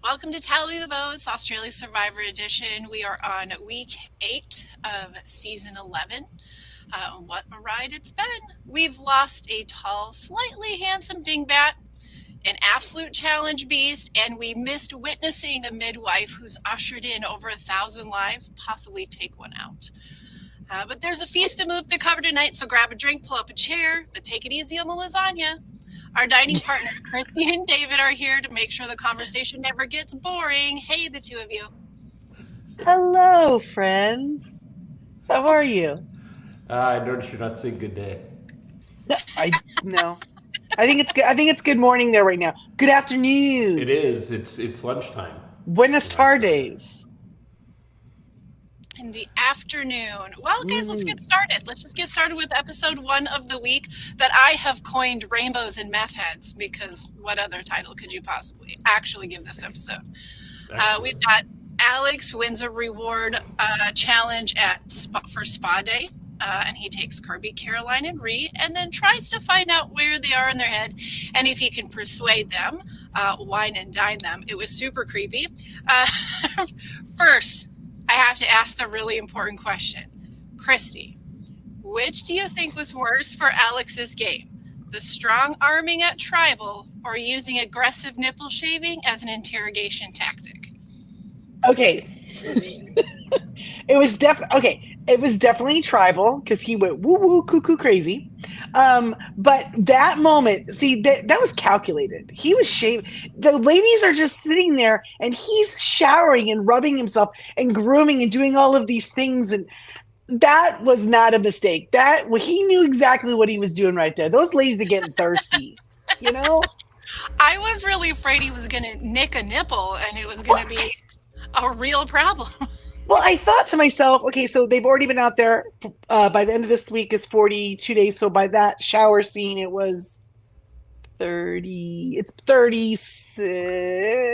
Welcome to Tally the Votes, Australia Survivor Edition. We are on week 8 of season 11. What a ride it's been. We've lost a tall, slightly handsome dingbat, an absolute challenge beast, and we missed witnessing a midwife who's ushered in over 1,000 lives, possibly take one out. But there's a feast to move to cover tonight, so grab a drink, pull up a chair, but take it easy on the lasagna. Our dining partners, Christy and David, are here to make sure the conversation never gets boring. Hey, the two of you. Hello, friends. How are you? I noticed you're not saying good day. I know. I think it's good. I think it's good morning there right now. Good afternoon. It is. It's lunchtime. Buenas tardes. In the afternoon. Well, guys, let's get started. Let's just get started with episode 1 of the week that I have coined Rainbows and Meth Heads, because what other title could you possibly actually give this episode? We've got Alex wins a reward challenge for Spa Day. And he takes Kirby, Caroline, and Ree, and then tries to find out where they are in their head, and if he can persuade them, wine and dine them. It was super creepy. First, I have to ask the really important question. Christy, which do you think was worse for Alex's game? The strong arming at Tribal, or using aggressive nipple shaving as an interrogation tactic? Okay. It was definitely Tribal because he went woo woo cuckoo crazy. But that moment, see, that was calculated. He was shaved. The ladies are just sitting there and he's showering and rubbing himself and grooming and doing all of these things. And that was not a mistake. He knew exactly what he was doing right there. Those ladies are getting thirsty, you know? I was really afraid he was going to nick a nipple and it was going to be a real problem. Well, I thought to myself, okay, so they've already been out there. By the end of this week is 42 days. So by that shower scene, it was 30. It's 36.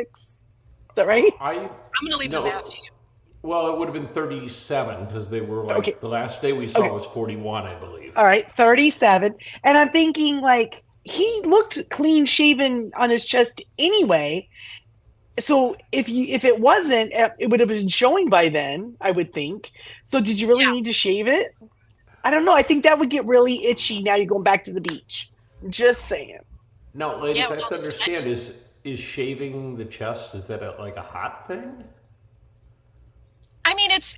Is that right? I'm going to leave the math to you. Well, it would have been 37 because they were like, the last day we saw was 41, I believe. All right, 37. And I'm thinking, like, he looked clean shaven on his chest anyway. So if it wasn't, it would have been showing by then, I would think. So did you really need to shave it? I don't know. I think that would get really itchy. Now you're going back to the beach. Just saying. No, ladies, I have to understand, is shaving the chest, is that like a hot thing? I mean, it's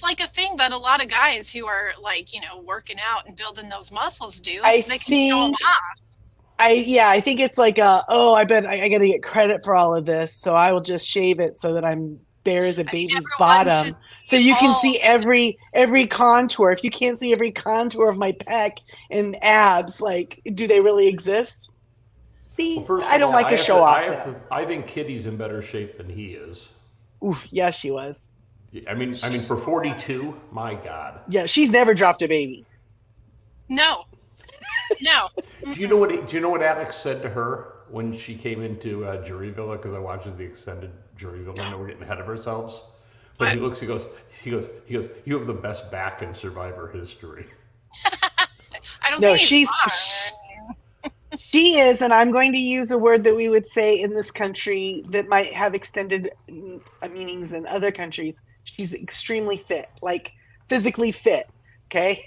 like a thing that a lot of guys who are like, working out and building those muscles do. So they can show them off. I think it's like I bet I got to get credit for all of this, so I will just shave it so that I'm bare as a baby's bottom, so you can see every contour. If you can't see every contour of my pec and abs, like, do they really exist? See, well, I don't like to show off. I think Kitty's in better shape than he is. Oof, yeah, she was. I mean, for 42, my God. Yeah, she's never dropped a baby. No. Do you know what Alex said to her when she came into Jury Villa? Because I watched the extended Jury Villa, and we're getting ahead of ourselves. But he looks, he goes, you have the best back in Survivor history. I don't think she is, and I'm going to use a word that we would say in this country that might have extended meanings in other countries. She's extremely fit, like physically fit. Okay.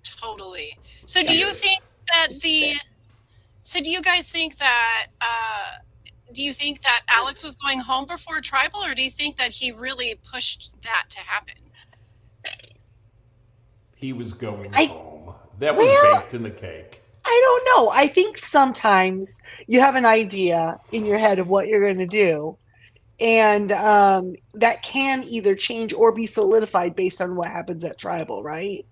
Totally. So do you think that do you guys think that Alex was going home before Tribal, or do you think that he really pushed that to happen? He was going home. That was baked in the cake. I don't know. I think sometimes you have an idea in your head of what you're going to do, and that can either change or be solidified based on what happens at Tribal, right?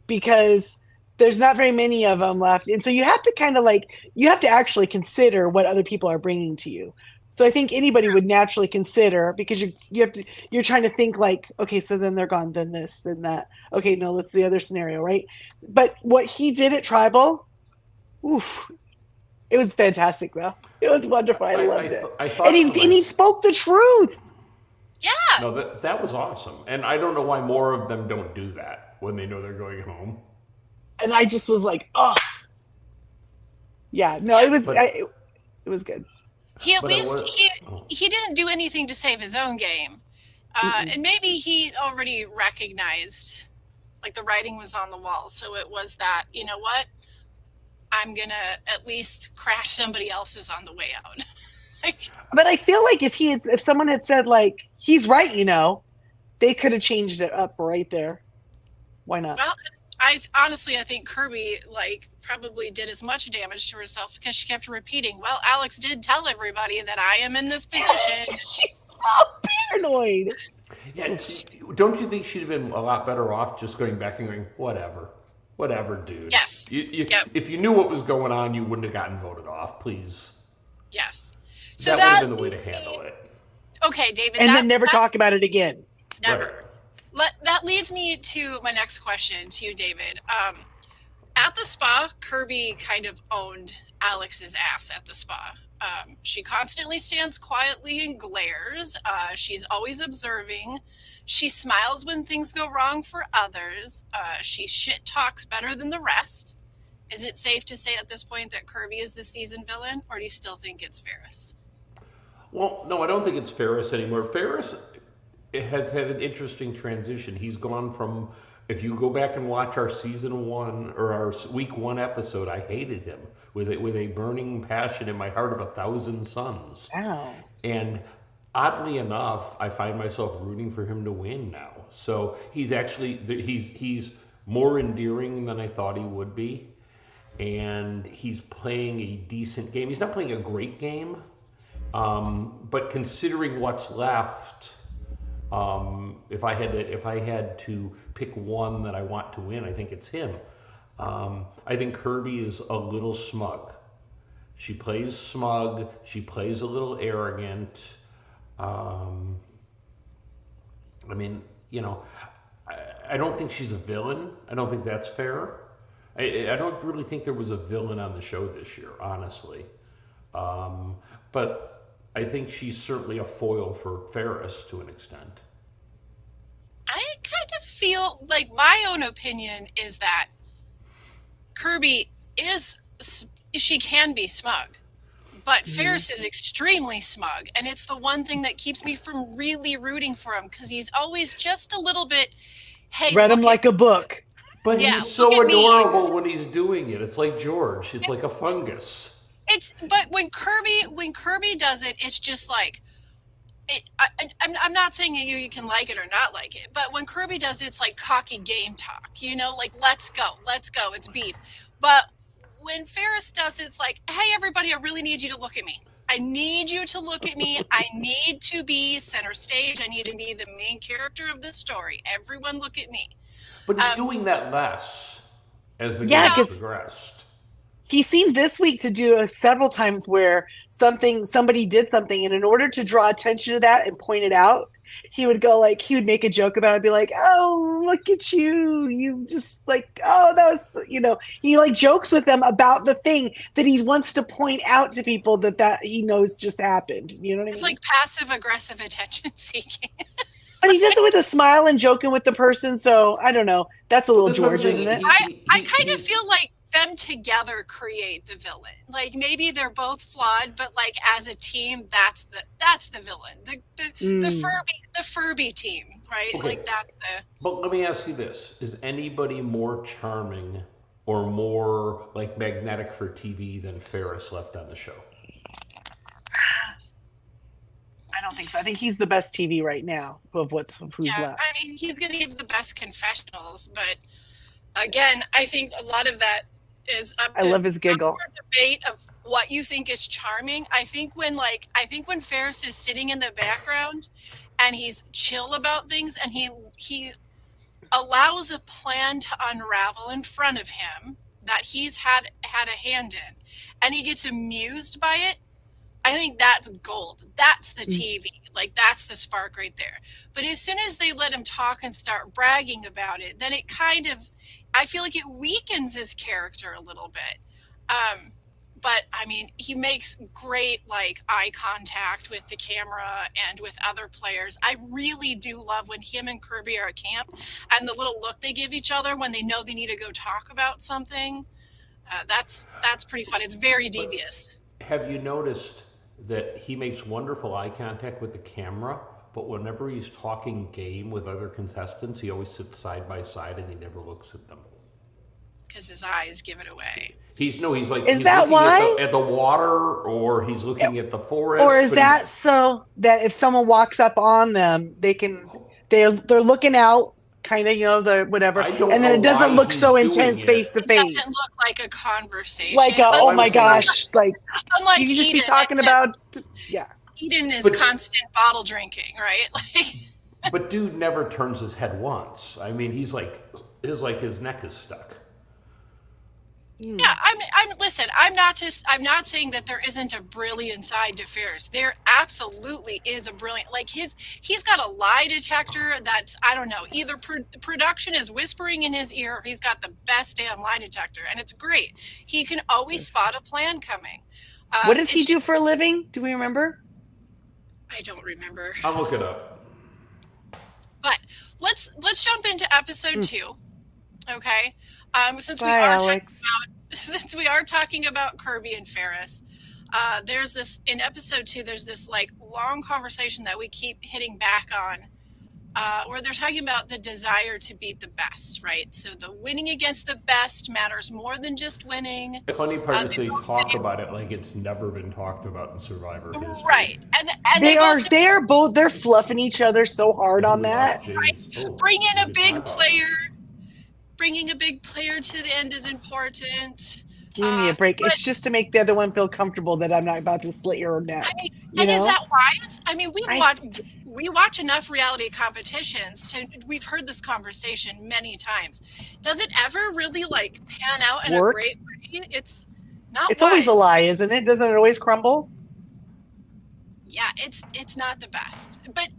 Because there's not very many of them left. And so you have to you have to actually consider what other people are bringing to you. So I think anybody would naturally consider, because you're trying to think like, okay, so then they're gone, then this, then that. Okay, no, that's the other scenario, right? But what he did at Tribal, oof, it was fantastic though. It was wonderful. I loved it. And he spoke the truth. Yeah. No, that was awesome. And I don't know why more of them don't do that when they know they're going home. And I just was like, oh, yeah, no, it was good. He at But least he didn't do anything to save his own game, and maybe he already recognized, like, the writing was on the wall. So it was that, you know what, I'm gonna at least crash somebody else's on the way out. But I feel like if someone had said, like, he's right, you know, they could have changed it up right there. Why not? Well, I think Kirby, like, probably did as much damage to herself because she kept repeating, well, Alex did tell everybody that I am in this position. She's so paranoid. Yeah, don't you think she'd have been a lot better off just going back and going, whatever, dude. Yes. Yep. If you knew what was going on, you wouldn't have gotten voted off, please. Yes. So that would have been the way to handle it. Okay, David. And then never talk about it again. Never. Right. That leads me to my next question to you, David. At the spa, Kirby kind of owned Alex's ass at the spa. She constantly stands quietly and glares. She's always observing. She smiles when things go wrong for others. She shit talks better than the rest. Is it safe to say at this point that Kirby is the season villain, or do you still think it's Ferris? Well, no, I don't think it's Ferris anymore. Ferris has had an interesting transition. He's gone from, if you go back and watch our season 1 or our week 1 episode, I hated him with a burning passion in my heart of 1,000 suns. Wow. And oddly enough, I find myself rooting for him to win now. So he's actually he's more endearing than I thought he would be, and he's playing a decent game. He's not playing a great game, but considering what's left. If I had to pick one that I want to win, I think it's him. I think Kirby is a little smug. She plays smug. She plays a little arrogant. I mean, you know, I don't think she's a villain. I don't think that's fair. I don't really think there was a villain on the show this year, honestly. But I think she's certainly a foil for Ferris to an extent. I kind of feel like my own opinion is that Kirby she can be smug, but Ferris is extremely smug, and it's the one thing that keeps me from really rooting for him because he's always just a little bit, hey, read him like a book. But he's so adorable when he's doing it. It's like George. He's like a fungus. But when Kirby does it, it's just like, I'm not saying you can like it or not like it, but when Kirby does it, it's like cocky game talk, you know, like let's go, it's beef. But when Ferris does it, it's like, hey everybody, I really need you to look at me. I need you to look at me. I need to be center stage. I need to be the main character of the story. Everyone look at me. But he's doing that less as the game progressed. He seemed this week to do several times where somebody did something, and in order to draw attention to that and point it out, he would make a joke about it, be like, oh, look at you. You just like, oh, that was, you know, he like jokes with them about the thing that he wants to point out to people that he knows just happened. You know what I mean? It's like passive aggressive attention seeking. But he does it with a smile and joking with the person. So I don't know. That's a little George, isn't it? I kind of feel like them together create the villain. Like maybe they're both flawed, but like as a team, that's the villain. The Furby team, right? Okay. Like that's the. But let me ask you this: is anybody more charming or more like magnetic for TV than Ferris left on the show? I don't think so. I think he's the best TV right now of who's left. I mean, he's going to give the best confessionals, but again, I think a lot of that is up to love his giggle. Debate of what you think is charming. I think when Ferris is sitting in the background and he's chill about things and he allows a plan to unravel in front of him that he's had a hand in, and he gets amused by it. I think that's gold. That's the TV. Like, that's the spark right there. But as soon as they let him talk and start bragging about it, then it kind of, I feel like it weakens his character a little bit. But, I mean, he makes great, like, eye contact with the camera and with other players. I really do love when him and Kirby are at camp and the little look they give each other when they know they need to go talk about something. That's pretty fun. It's very devious. Have you noticed that he makes wonderful eye contact with the camera, but whenever he's talking game with other contestants, he always sits side by side and he never looks at them. Because his eyes give it away. He's like, Is he's that looking why? at the water, or he's looking at the forest. Or is that so that if someone walks up on them, they're looking out, kind of, the whatever, and then it doesn't look so intense face to It face. doesn't look like a conversation. Like, oh my gosh, like unlike you can just be Eden, talking about, yeah. Eden is constant bottle drinking, right? Like, but dude never turns his head once. I mean, he's like his neck is stuck. Yeah, listen, I'm not saying that there isn't a brilliant side to Ferris. There absolutely is a brilliant, like he's got a lie detector that's, I don't know, either production is whispering in his ear or he's got the best damn lie detector, and it's great. He can always spot a plan coming. What does he do for a living? Do we remember? I don't remember. I'll look it up. But let's jump into episode 2. Okay? Since we are talking about Kirby and Ferris, there's this in episode 2. There's this like long conversation that we keep hitting back on, where they're talking about the desire to beat the best, right? So the winning against the best matters more than just winning. The funny part is they talk about it like it's never been talked about in Survivor history. Right, and they're fluffing each other so hard on that. Right, bring in a big player. Bringing a big player to the end is important. Give me a break. It's just to make the other one feel comfortable that I'm not about to slit your neck. I mean, is that wise? I mean, we watch enough reality competitions we've heard this conversation many times. Does it ever really like pan out in a great way? It's not. It's always a lie, isn't it? Doesn't it always crumble? Yeah, it's not the best. But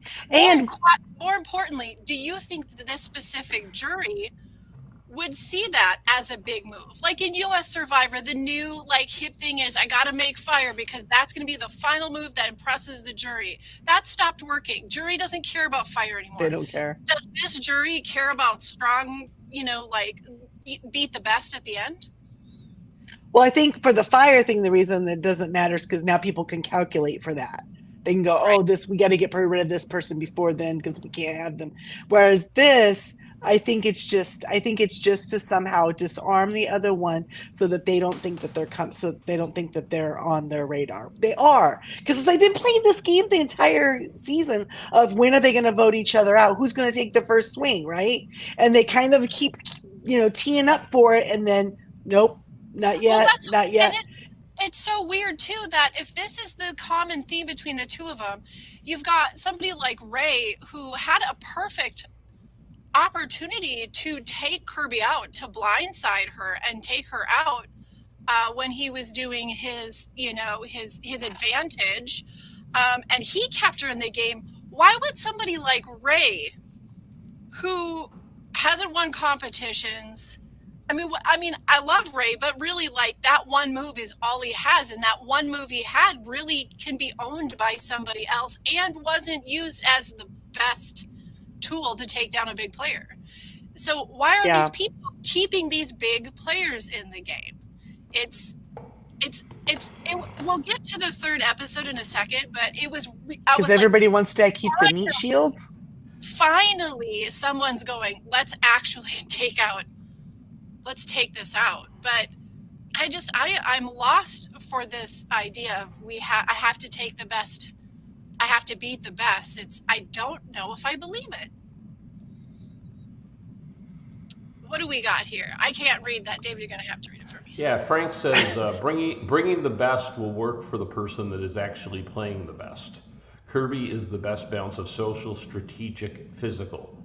more importantly, do you think that this specific jury would see that as a big move? Like in US Survivor, the new like hip thing is I gotta make fire because that's gonna be the final move that impresses the jury. That stopped working. Jury doesn't care about fire anymore. They don't care. Does this jury care about strong, like beat the best at the end? Well, I think for the fire thing, the reason that doesn't matter is because now people can calculate for that. They can go, we got to get rid of this person before then because we can't have them. Whereas this, I think it's just to somehow disarm the other one so that they don't think that they're on their radar. They are, because they've been playing this game the entire season of when are they going to vote each other out? Who's going to take the first swing, right? And they kind of keep, teeing up for it, and then nope, not yet, not yet. It's so weird too that if this is the common theme between the two of them, you've got somebody like Ray who had a perfect opportunity to take Kirby out, to blindside her and take her out when he was doing his advantage, and he kept her in the game. Why would somebody like Ray, who hasn't won competitions, I mean, I love Ray, but really, like, that one move is all he has, and that one move he had really can be owned by somebody else and wasn't used as the best tool to take down a big player. So why are these people keeping these big players in the game? We'll get to the third episode in a second, but it was because everybody wants to keep the meat shields. Finally, someone's going, let's take this out. But I'm lost for this idea of I have to take the best. I have to beat the best. I don't know if I believe it. What do we got here? I can't read that. David, you're going to have to read it for me. Yeah, Frank says bringing the best will work for the person that is actually playing the best. Kirby is the best balance of social, strategic, physical.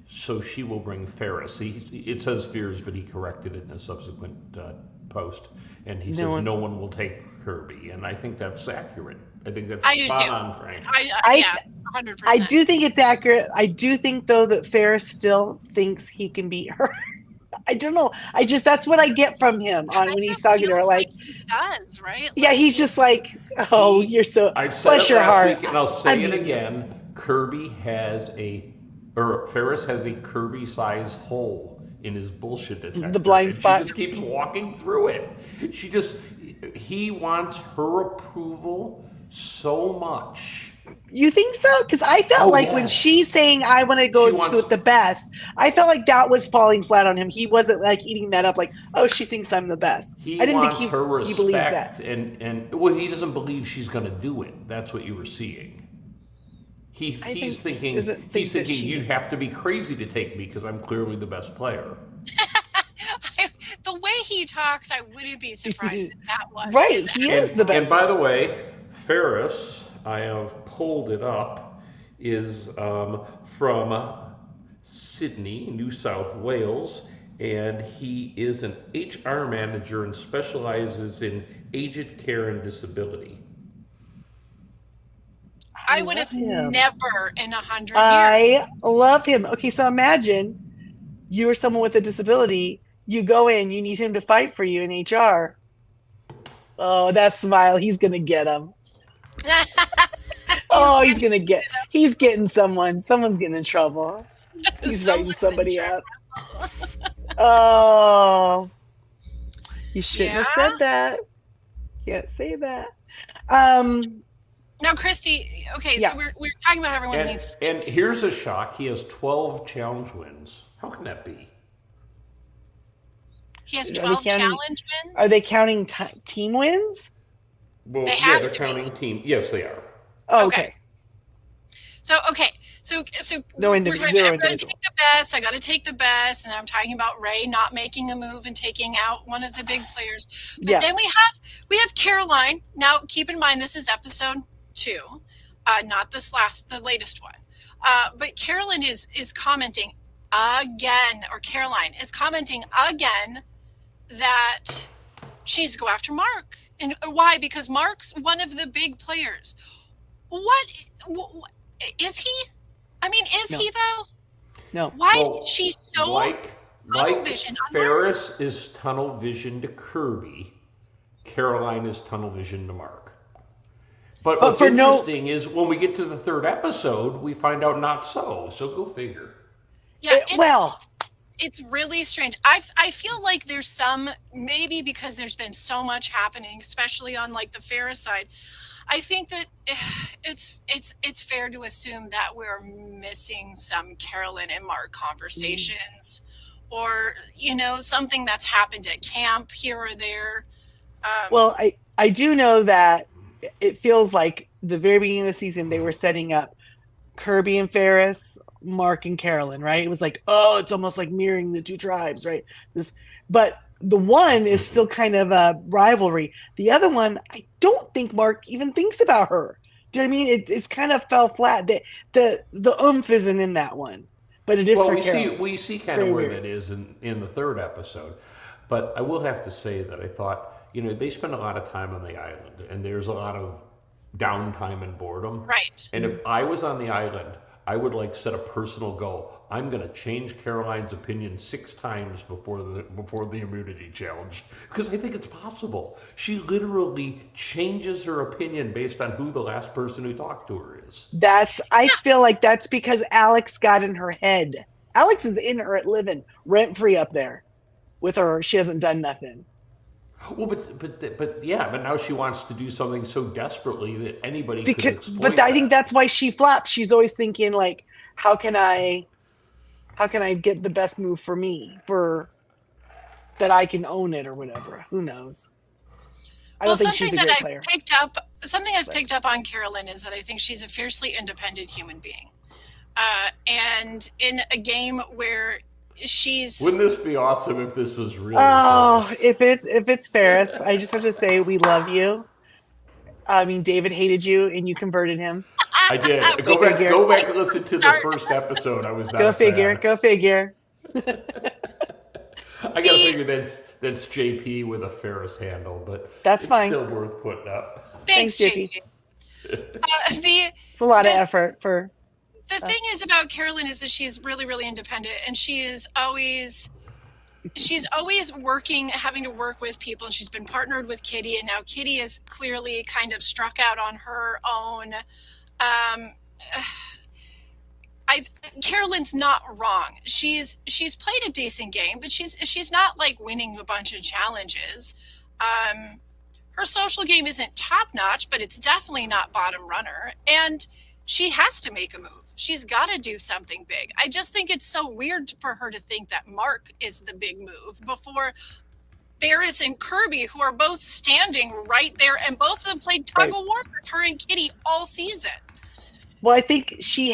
So she will bring Ferris. It says Fears, but he corrected it in a subsequent post. And he says no one will take Kirby. And I think that's accurate. I think that's spot on, Frank. 100%. I do think it's accurate. I do think, though, that Ferris still thinks he can beat her. I don't know. That's what I get from him when he's talking to her. Like he does, right? Yeah, he's just like, you're so bless your heart. And I'll say it again. Ferris has a Kirby-sized hole in his bullshit detector. The blind spot. She just keeps walking through it. He wants her approval so much. You think so? Because I felt when she's saying I want to go to the best, I felt like that was falling flat on him. He wasn't eating that up she thinks I'm the best. I didn't think her respect, he believes that. And he doesn't believe she's going to do it. That's what you were seeing. He's thinking you'd have to be crazy to take me because I'm clearly the best player. The way he talks, I wouldn't be surprised if that was right. He is the best. And by the way, Ferris, I have pulled it up, is from Sydney, New South Wales, and he is an HR manager and specializes in aged care and disability. I would have never in 100 years. I love him. Okay, so imagine you are someone with a disability. You go in, you need him to fight for you in HR. Oh, that smile. He's going to get him. He's getting someone. Someone's getting in trouble. He's writing somebody up. Oh, you shouldn't have said that. Can't say that. Now, Christy, okay, so we're talking about everyone needs to... And here's a shock. He has 12 challenge wins. How can that be? He has 12 challenge wins? Are they counting team wins? Well, they're counting team. Yes, they are. Oh, okay. So no we're talking about, I'm going to take the best. I got to take the best, and I'm talking about Ray not making a move and taking out one of the big players. But then we have Caroline. Now, keep in mind this is episode 2, not the latest one. But Caroline is commenting again, or Caroline is commenting again that she's go after Mark. And why? Because Mark's one of the big players. What is he? I mean, is he though? No. Why is she so tunnel vision? Ferris is tunnel vision to Kirby. Caroline is tunnel vision to Mark. But what's interesting is when we get to the 3rd episode, we find out not so. So go figure. Yeah. It's really strange. I feel like there's some, maybe because there's been so much happening, especially on the Ferris side. I think that it's fair to assume that we're missing some Carolyn and Mark conversations, or something that's happened at camp here or there. Well, I do know that it feels like the very beginning of the season they were setting up Kirby and Ferris, Mark and Carolyn, right? It was it's almost like mirroring the 2 tribes, right? But the one is still kind of a rivalry. The other one, I don't think Mark even thinks about her. Do you know what I mean? It's kind of fell flat. The oomph isn't in that one, but it is for Carolyn. We see kind of where that is in the 3rd episode. But I will have to say that I thought, they spend a lot of time on the island, and there's a lot of downtime and boredom. Right. And if I was on the island, I would set a personal goal. I'm going to change Caroline's opinion 6 times before the immunity challenge, because I think it's possible. She literally changes her opinion based on who the last person who talked to her is. I feel like that's because Alex got in her head. Alex is in her living rent free up there with her. She hasn't done nothing. Well, but now she wants to do something so desperately that anybody could exploit But I think that's why she flops. She's always thinking how can I get the best move for me, for that I can own it or whatever. Who knows? I don't think she's a great player. Something I've picked up on Carolyn is that I think she's a fiercely independent human being, and in a game where wouldn't this be awesome if this was real? If it's Ferris, I just have to say we love you. I mean, David hated you and you converted him. I did. Go back and listen to the first episode. I was not Go figure. I gotta figure that's JP with a Ferris handle, but that's fine. Still worth putting up. Thanks JP. It's a lot of effort for. The thing is about Carolyn is that she's really, really independent, and she's always working, having to work with people, and she's been partnered with Kitty, and now Kitty is clearly kind of struck out on her own. Carolyn's not wrong. She's played a decent game, but she's not winning a bunch of challenges. Her social game isn't top notch, but it's definitely not bottom runner. And she has to make a move. She's got to do something big. I just think it's so weird for her to think that Mark is the big move before Ferris and Kirby, who are both standing right there, and both of them played tug of war with her and Kitty all season. Well, I think she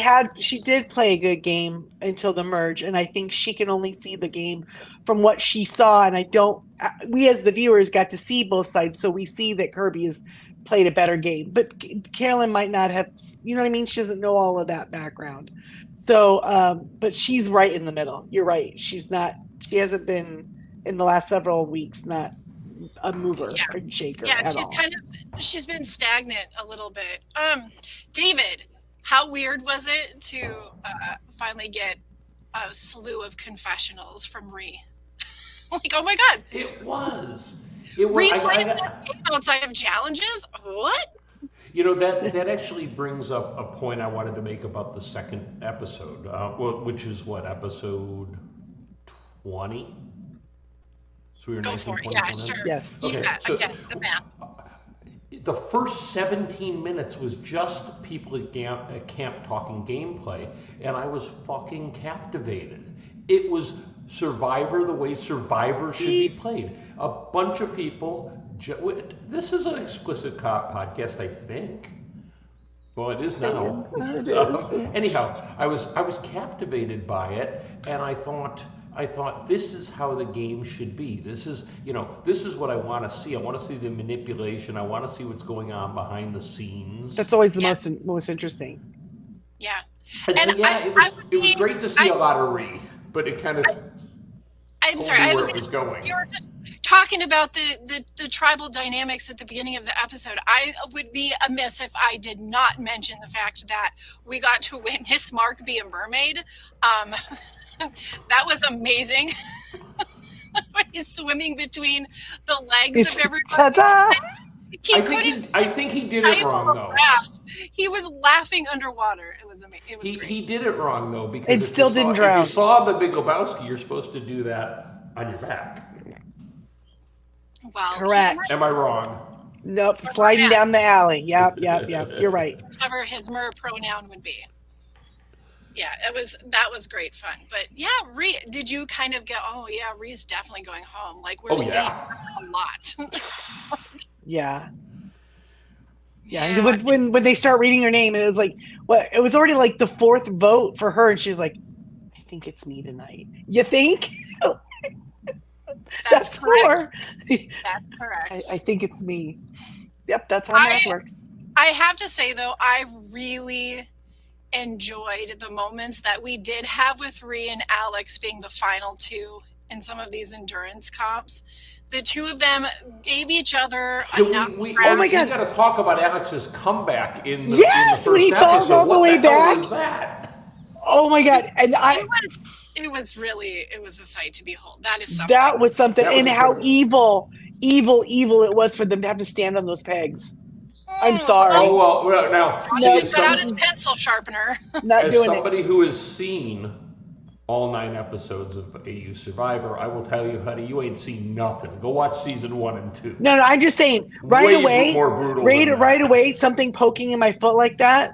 did play a good game until the merge, and I think she can only see the game from what she saw. And we as the viewers got to see both sides, so we see that Kirby has played a better game. But Carolyn might not have, you know what I mean? She doesn't know all of that background. So, but she's right in the middle. You're right. She hasn't been in the last several weeks, not a mover or shaker at all. She's been stagnant a little bit. David, how weird was it to finally get a slew of confessionals from Ree? Like, oh my God. It was. Ree plays this game outside of challenges? What? You know, that actually brings up a point I wanted to make about the second episode, which is what, episode 20? So we were Go 19, for it. 20, Yeah, 21? sure. Yes. Okay, Yeah, so, again, the math. The first 17 minutes was just people at camp talking gameplay, and I was fucking captivated. It was Survivor the way Survivor should be played. A bunch of people. This is an explicit podcast, I think. Well, it is now. It is. Anyhow, I was captivated by it, and I thought this is how the game should be. This is what I want to see. I want to see the manipulation. I want to see what's going on behind the scenes. That's always the most interesting. Yeah. And it was great to see a lot of Ree, but it kind of. I'm sorry. You were just talking about the tribal dynamics at the beginning of the episode. I would be amiss if I did not mention the fact that we got to witness Mark be a mermaid. That was amazing. When he's swimming between the legs of everybody. I think he did it wrong though. He was laughing underwater. It was amazing. It was great. He did it wrong though because it still didn't drown. If you saw the Big Lebowski, you're supposed to do that on your back. Well, correct. Am I wrong? Nope. Sliding down the alley. Yep. You're right. Whatever his mer pronoun would be. Yeah, that was great fun. But yeah, Ree, did you kind of get? Oh yeah, Ree's definitely going home. Like we're seeing a lot. Yeah. When they start reading her name, and it was like, what? It was already like the fourth vote for her, and she's like, "I think it's me tonight." You think? That's correct. That's correct. I think it's me. Yep, that's how math works. I have to say though, I really enjoyed the moments that we did have with Ree and Alex being the final two in some of these endurance comps. The two of them gave each other enough. Oh my God! We got to talk about Alex's comeback in the when he falls all the way back. What was that? Oh my God! And it was a sight to behold. That is something. That was something, and how evil it was for them to have to stand on those pegs. I'm sorry. Oh well, now he got out his pencil sharpener. Not doing it. As somebody who has seen all 9 episodes of AU Survivor, I will tell you, honey, you ain't seen nothing. Go watch season 1 and 2. No, I'm just saying, right away, something poking in my foot like that.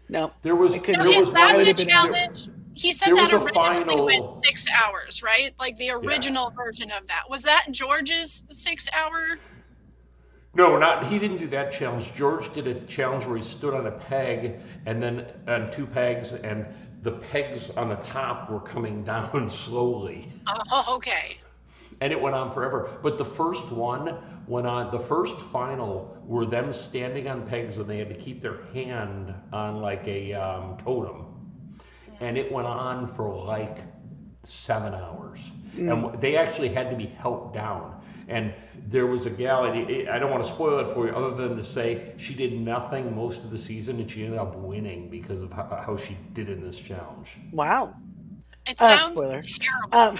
No, there was. Is that the challenge? He said that originally went 6 hours, right? Like the original version of that. Was that George's 6 hour? No, he didn't do that challenge. George did a challenge where he stood on a peg and then on 2 pegs, and the pegs on the top were coming down slowly. Oh, okay. And it went on forever. But the first one went on, the first final were them standing on pegs, and they had to keep their hand on like a totem. And it went on for like 7 hours. And they actually had to be helped down. And there was a gal, I don't want to spoil it for you, other than to say she did nothing most of the season, and she ended up winning because of how she did in this challenge. Wow. It sounds Spoiler. terrible.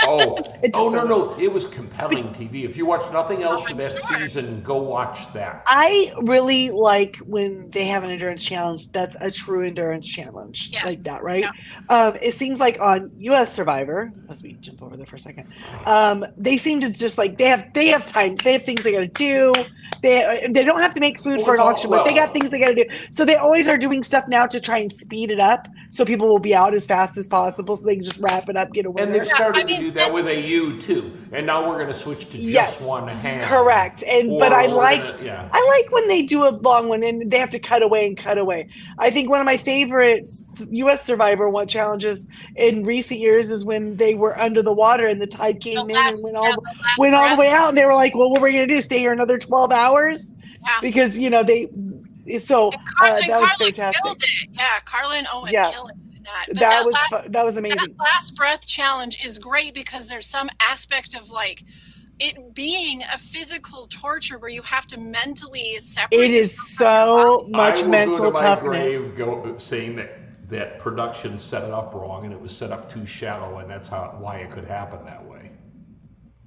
Oh, It just no. It was compelling TV. If you watch nothing else from I'm that sure. season, go watch that. I really like when they have an endurance challenge that's a true endurance challenge. Yes. Like that, right? Yeah. It seems like on US Survivor, as we jump over there for a second, they seem to just like they have time, they have things they gotta do. They don't have to make food Well, for an it's all- auction, but they got things they gotta do. So they always are doing stuff now to try and speed it up so people will be out as fast as possible so they can just wrap it up, get a And winner. they're starting I mean, to do that with AU too. And now we're going to switch to just Yes, one hand. correct. But Or I we're like gonna- I like when they do a long one and they have to cut away. I think one of my favorite US Survivor one challenges in recent years is when they were under the water and the tide came in and went all the way out, and they were like, "Well, what are we gonna do? Stay here another 12 hours?" Yeah. Because they so that was fantastic. Killed it. Yeah, Carla and Owen killed it in that. But that was amazing. That last breath challenge is great because there's some aspect of like it being a physical torture where you have to mentally separate. It is so much mental toughness. Grave saying that production set it up wrong and it was set up too shallow, and that's why it could happen that way.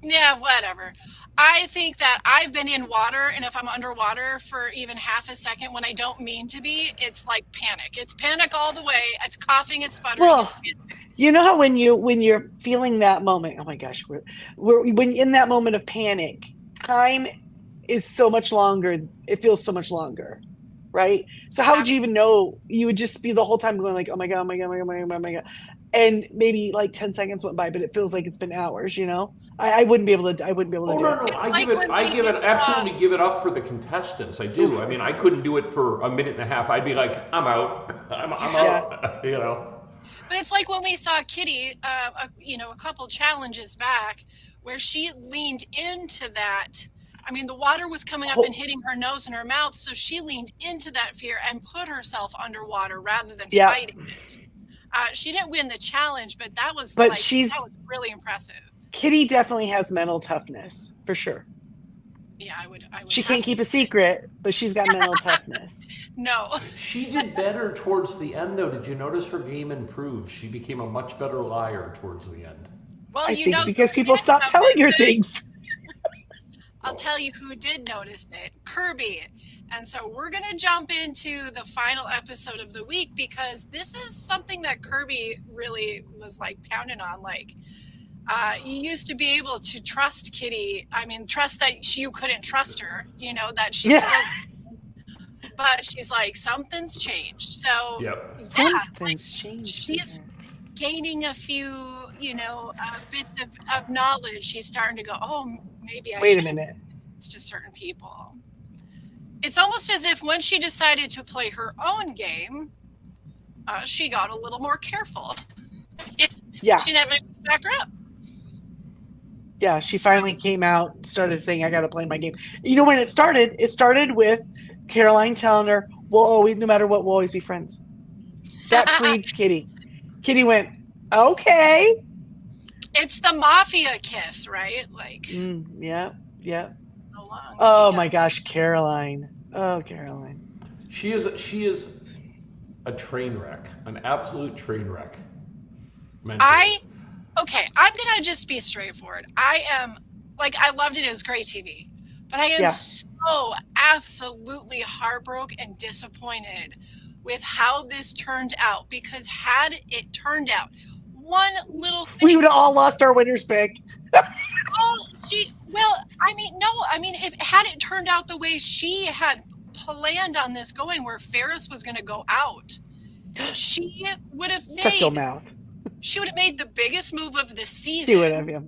Yeah, whatever. I think that I've been in water, and if I'm underwater for even half a second when I don't mean to be, it's like panic. It's panic all the way. It's coughing, it's sputtering. Well, it's panic. You know how when you're feeling that moment, oh my gosh, when in that moment of panic, time is so much longer. It feels so much longer, right? So how would you even know? You would just be the whole time going like, oh my god, oh my god, oh my god, oh my god, oh my god, and maybe like 10 seconds went by, but it feels like it's been hours. I wouldn't be able to. I wouldn't be able to. Oh do no, it. no! Absolutely give it up for the contestants. I do. I mean, I couldn't do it for a minute and a half. I'd be like, I'm out. I'm out. But it's like when we saw Kitty, a couple challenges back, where she leaned into that. I mean, the water was coming up and hitting her nose and her mouth, so she leaned into that fear and put herself underwater rather than fighting it. She didn't win the challenge, but that was that was really impressive. Kitty definitely has mental toughness for sure. Yeah, I would she can't keep a secret, but she's got mental toughness. No. She did better towards the end, though. Did you notice her game improved? She became a much better liar towards the end. Well, I think because people stopped telling her things. I'll tell you who did notice it, Kirby. And so we're going to jump into the final episode of the week because this is something that Kirby really was like pounding on. Like, you used to be able to trust Kitty. I mean, trust that you couldn't trust her, that she's but she's like, something's changed. So something's changed. She's gaining a few, bits of knowledge. She's starting to go, oh, maybe I wait a minute. It's to certain people. It's almost as if when she decided to play her own game, she got a little more careful. Yeah. She didn't have anything to back her up. Yeah, she finally came out and started saying, I got to play my game. When it started with Caroline telling her, no matter what, we'll always be friends. That freed Kitty. Kitty went, okay. It's the mafia kiss, right? Like, yeah. So long. Oh my gosh, Caroline. Oh, Caroline. She is a train wreck, an absolute train wreck. Okay, I'm going to just be straightforward. I loved it. It was great TV. But I am so absolutely heartbroken and disappointed with how this turned out. Because had it turned out one little thing... We would have all lost our winner's pick. If had it turned out the way she had planned on this going, where Ferris was going to go out, she would have made... Shut your mouth. She would have made the biggest move of the season. She would have, yeah.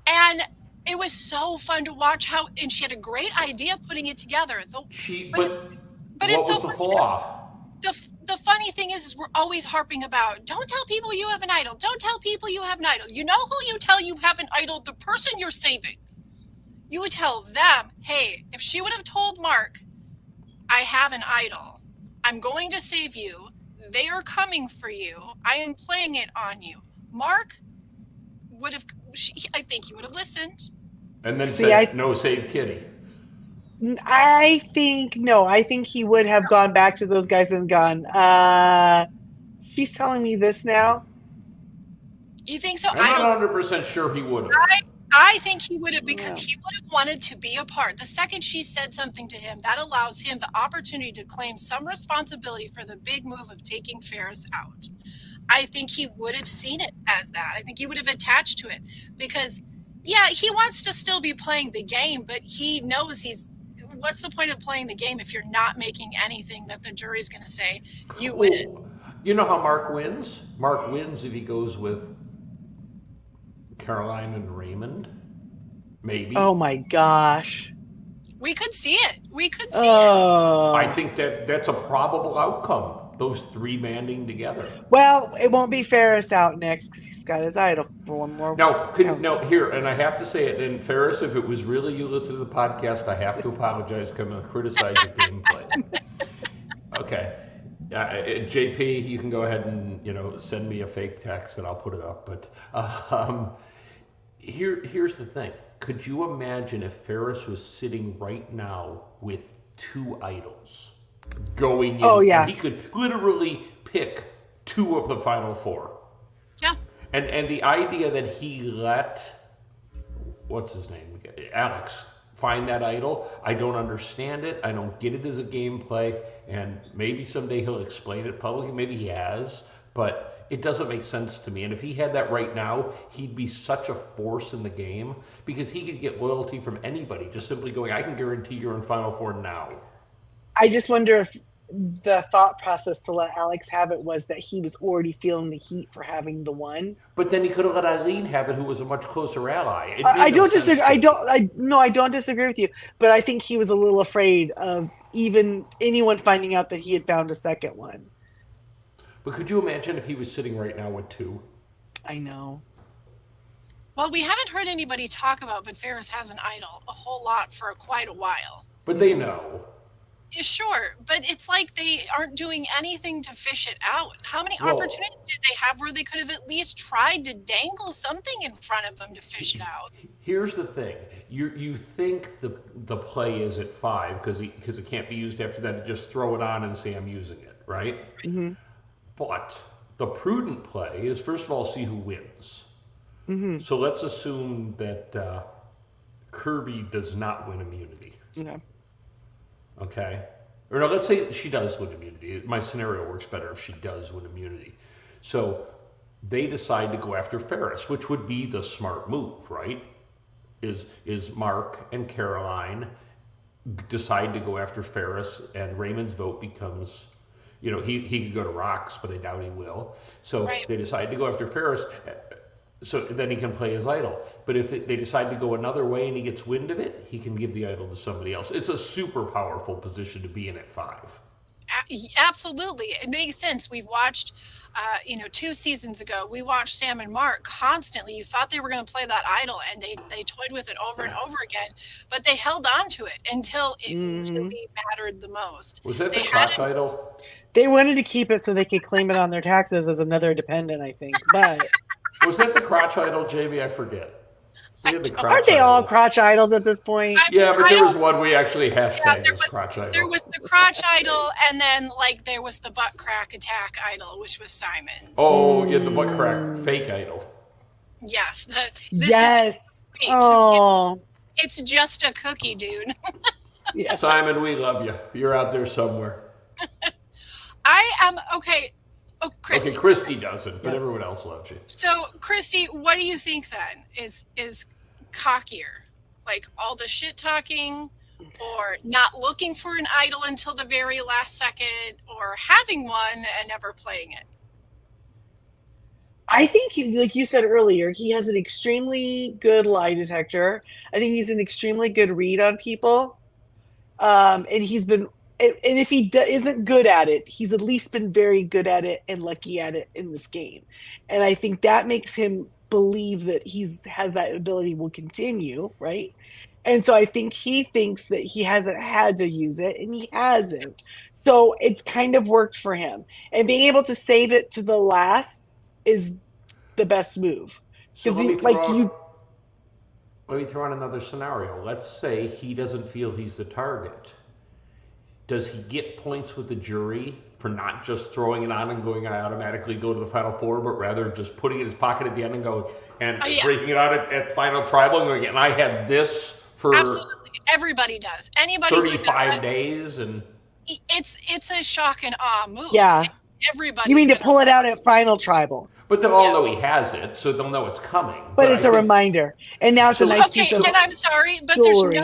And it was so fun to watch and she had a great idea putting it together. But it's so funny. The funny thing is we're always harping about, don't tell people you have an idol. Don't tell people you have an idol. You know who you tell you have an idol? The person you're saving. You would tell them, hey, if she would have told Mark, I have an idol. I'm going to save you. They are coming for you. I am playing it on you. Mark would have, I think he would have listened. And then said, no, save Kitty. I think he would have gone back to those guys and gone, she's telling me this now. You think so? I'm not 100% sure he would have. I think he would have, because he would have wanted to be a part. The second she said something to him, that allows him the opportunity to claim some responsibility for the big move of taking Ferris out. I think he would have seen it as that. I think he would have attached to it because, yeah, he wants to still be playing the game, but he knows what's the point of playing the game if you're not making anything that the jury's going to say you win? You know how Mark wins? Mark wins if he goes with Caroline and Raymond, maybe. Oh my gosh. We could see it. I think that's a probable outcome. Those three banding together. Well, it won't be Ferris out next because he's got his idol for one more. Here, and I have to say it. And Ferris, if it was really you listen to the podcast, I have to apologize because I'm going to criticize your gameplay. Okay. JP, you can go ahead and send me a fake text and I'll put it up. But here's the thing: could you imagine if Ferris was sitting right now with two idols going in? Oh yeah, he could literally pick two of the final four. Yeah. And the idea that he let what's his name, Alex, find that idol, I don't understand it. I don't get it as a gameplay, and maybe someday he'll explain it publicly. Maybe he has, but it doesn't make sense to me. And if he had that right now, he'd be such a force in the game because he could get loyalty from anybody just simply going, I can guarantee you're in Final Four now. I just wonder if the thought process to let Alex have it was that he was already feeling the heat for having the one. But then he could have let Eileen have it, who was a much closer ally. I don't disagree. I don't disagree with you. But I think he was a little afraid of even anyone finding out that he had found a second one. But could you imagine if he was sitting right now with two? I know. Well, we haven't heard anybody talk about, but Ferris has an idol a whole lot for quite a while. But they know. Sure, but it's like they aren't doing anything to fish it out. How many opportunities did they have where they could have at least tried to dangle something in front of them to fish it out? Here's the thing. You think the play is at 5 because it can't be used after that, to just throw it on and say I'm using it, right? Mm-hmm. But the prudent play is, first of all, see who wins. Mm-hmm. So let's assume that Kirby does not win immunity. Okay. Okay. Or no, let's say she does win immunity. My scenario works better if she does win immunity. So they decide to go after Ferris, which would be the smart move, right? Is Mark and Caroline decide to go after Ferris, and Raymond's vote becomes, he could go to Rocks, but I doubt he will. So They decide to go after Ferris, so then he can play his idol. But if they decide to go another way and he gets wind of it, he can give the idol to somebody else. It's a super powerful position to be in at 5. Absolutely. It makes sense. We've watched, 2 seasons ago, we watched Sam and Mark constantly. You thought they were going to play that idol, and they toyed with it over and over again, but they held on to it until it really mattered the most. Was that the crotch idol? They wanted to keep it so they could claim it on their taxes as another dependent, I think. But was that the crotch idol, Jamie? I forget. Aren't they all crotch idols at this point? Yeah, but there was one we actually hashtagged as crotch idol. There was the crotch idol, and then there was the butt crack attack idol, which was Simon's. Oh, yeah, the butt crack fake idol. Yes. Yes. It's just a cookie, dude. Yeah. Simon, we love you. You're out there somewhere. I am okay. Oh, Christy. Okay, Christy doesn't, but everyone else loves you. So, Christy, what do you think then is cockier? Like all the shit talking, or not looking for an idol until the very last second, or having one and never playing it? I think, like you said earlier, he has an extremely good lie detector. I think he's an extremely good read on people. And he's been, and if he isn't good at it, he's at least been very good at it and lucky at it in this game. And I think that makes him believe that has that ability will continue, right? And so I think he thinks that he hasn't had to use it, and he hasn't. So it's kind of worked for him. And being able to save it to the last is the best move. So let me throw on another scenario. Let's say he doesn't feel he's the target. does he get points with the jury for not just throwing it on and going, I automatically go to the Final Four, but rather just putting it in his pocket at the end and going and breaking it out at Final Tribal and going, and I had this for absolutely everybody does. Anybody 35 days, and it's a shock and awe move. Yeah. Everybody. You mean to pull it out at Final Tribal? But they'll all know he has it, so they'll know it's coming. But it's a reminder, and now it's a nice piece of and I'm sorry, but jewelry.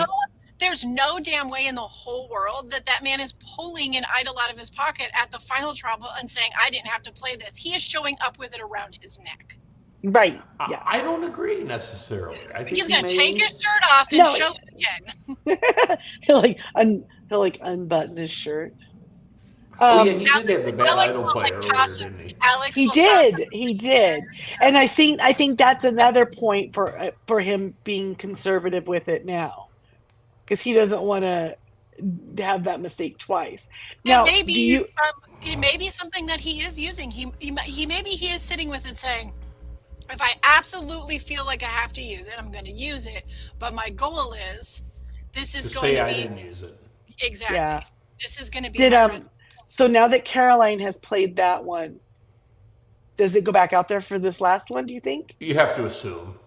there's no damn way in the whole world that man is pulling an idol out of his pocket at the Final Tribal and saying, I didn't have to play this. He is showing up with it around his neck. Right. Yeah. I don't agree necessarily. I think he's going to take his shirt off and show it again. he'll unbutton his shirt. He did have the bad idol player earlier, didn't he? Alex he did. And I think that's another point for him being conservative with it now, because he doesn't want to have that mistake twice. Now, it may be something that he is using. Maybe he is sitting with it saying, if I absolutely feel like I have to use it, I'm going to use it. But my goal is, this is going to be. I didn't use it. Exactly. Yeah. This is going to be. So now that Caroline has played that one, does it go back out there for this last one, do you think? You have to assume.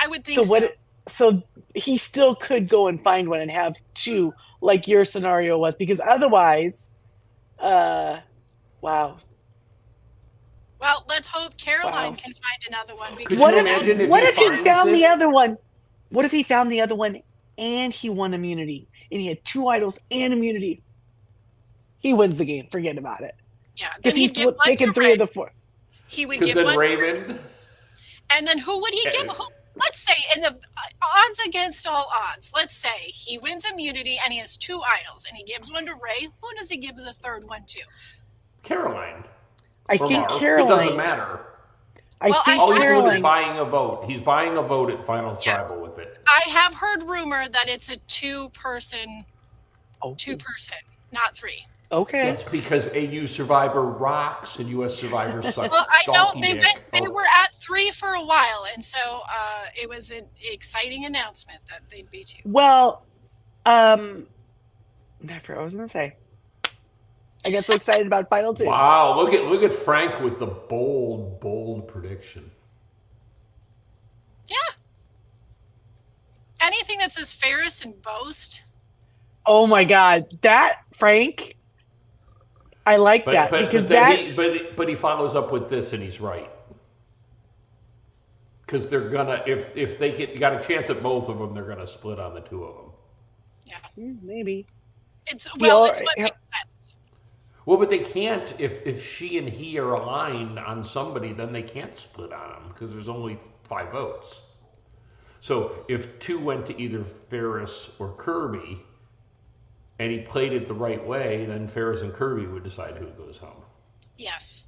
I would think so. So he still could go and find one and have two, like your scenario was, because otherwise, wow. Well, let's hope Caroline can find another one. Because what if he found the other one? What if he found the other one and he won immunity and he had two idols and immunity? He wins the game. Forget about it. Yeah, because he's picking 3 of the 4. He would give one. Raymond. And then who would he give? Let's say, in the odds against all odds, let's say he wins immunity and he has 2 idols and he gives one to Ray. Who does he give the third one to? Caroline. I think Caroline. It doesn't matter. All he's doing is buying a vote. He's buying a vote at Final Tribal with it. I have heard rumor that it's a 2-person, not 3. Okay. That's because AU Survivor rocks and US Survivor sucks. Well, I know they were at 3 for a while, and so it was an exciting announcement that they'd be 2. Well, I forgot what I was going to say. I get so excited about Final 2. Wow, look at Frank with the bold prediction. Yeah. Anything that says Ferris and Boast. Oh my God, that Frank. I like that because but he follows up with this and he's right. Because they're gonna if they got a chance at both of them, they're gonna split on the 2 of them. Yeah, maybe. It's what makes sense. Well, but they can't if she and he are aligned on somebody, then they can't split on them because there's only 5 votes. So if 2 went to either Ferris or Kirby, and he played it the right way, then Ferris and Kirby would decide who goes home. Yes.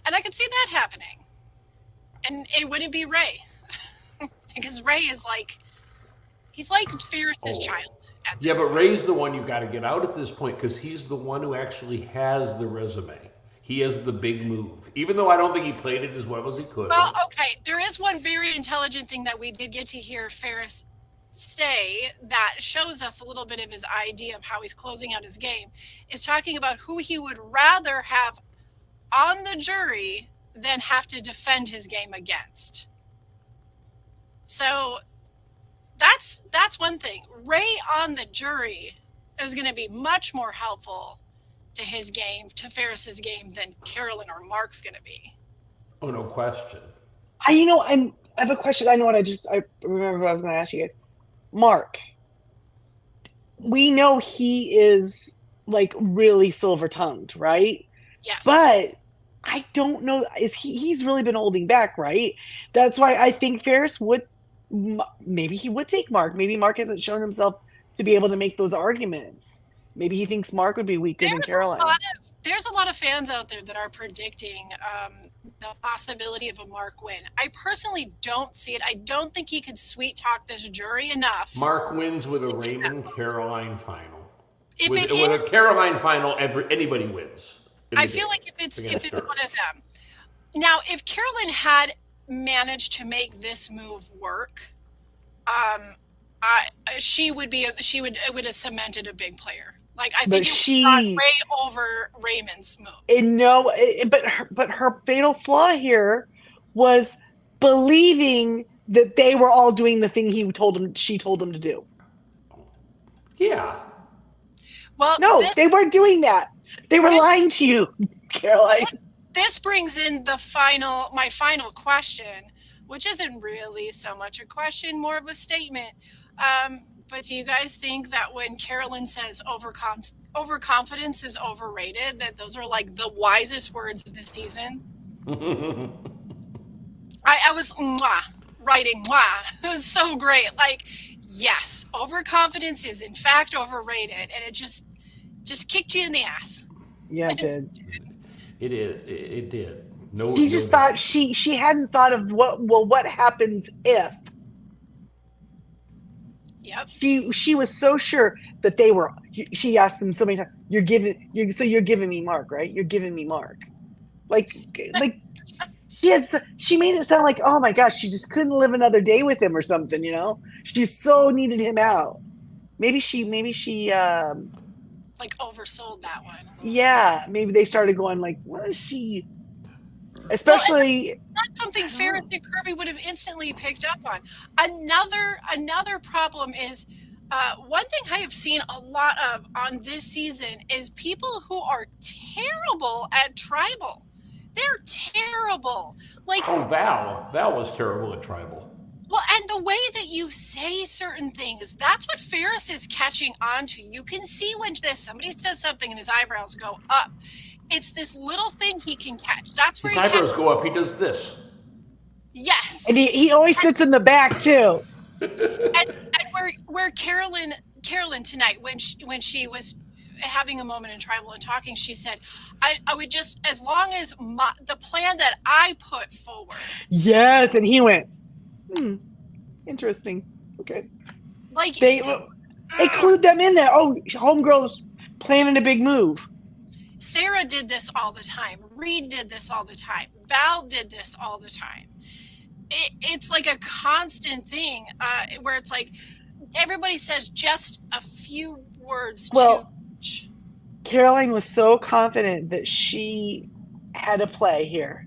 And I could see that happening. And it wouldn't be Ray. Because Ray is he's like Ferris's child. But Ray's the one you got to get out at this point because he's the one who actually has the resume. He has the big move. Even though I don't think he played it as well as he could. Well, okay. There is one very intelligent thing that we did get to hear Ferris say that shows us a little bit of his idea of how he's closing out his game, is talking about who he would rather have on the jury than have to defend his game against. So that's one thing. Ray on the jury is going to be much more helpful to his game, to Ferris's game, than Carolyn or Mark's going to be. Oh, no question. I have a question. I remember what I was going to ask you guys. Mark, we know he is really silver-tongued, right? Yes. But I don't know. He's really been holding back, right? That's why I think Ferris maybe he would take Mark. Maybe Mark hasn't shown himself to be able to make those arguments. Maybe he thinks Mark would be weaker than Caroline. There's a lot of fans out there that are predicting the possibility of a Mark win. I personally don't see it. I don't think he could sweet talk this jury enough. Mark wins with a Raymond Caroline final. With a Caroline final, anybody wins. I feel like if it's one of them. Now, if Caroline had managed to make this move work, it would have cemented a big player. Like, I But think it got way over Raymond's move. But her fatal flaw here was believing that they were all doing the thing she told them to do. Yeah. Well, no, they weren't doing that. They were lying to you, Caroline. This brings in my final question, which isn't really so much a question, more of a statement. But do you guys think that when Carolyn says overconfidence is overrated, that those are like the wisest words of the season? I was writing. It was so great. Like, yes, overconfidence is in fact overrated, and it just kicked you in the ass. Yeah, it did. It did. No, she just thought she hadn't thought of what happens if. Yep. She was so sure that they were. She asked them so many times, you're giving me Mark, right? You're giving me Mark. Like she made it sound like, oh my gosh, she just couldn't live another day with him or something, you know? She so needed him out. Maybe she like oversold that one. Yeah, maybe they started going like, what is she? Especially that's something Ferris and Kirby would have instantly picked up on. Another problem is one thing I have seen a lot of on this season is people who are terrible at tribal. They're terrible. Like, Val was terrible at tribal. Well, and the way that you say certain things, that's what Ferris is catching on to. You can see when somebody says something and his eyebrows go up. It's this little thing he can catch. That's where his eyebrows go up. He does this. Yes. And he always sits in the back too. and where Carolyn tonight, when she was having a moment in tribal and talking, she said, I would just, as long as the plan that I put forward. Yes, and he went, interesting. Okay. Like they clued them in there. Oh, homegirl's planning a big move. Sarah did this all the time. Reed did this all the time. Val did this all the time. It's like a constant thing where it's like everybody says just a few words too much. Caroline was so confident that she had a play here,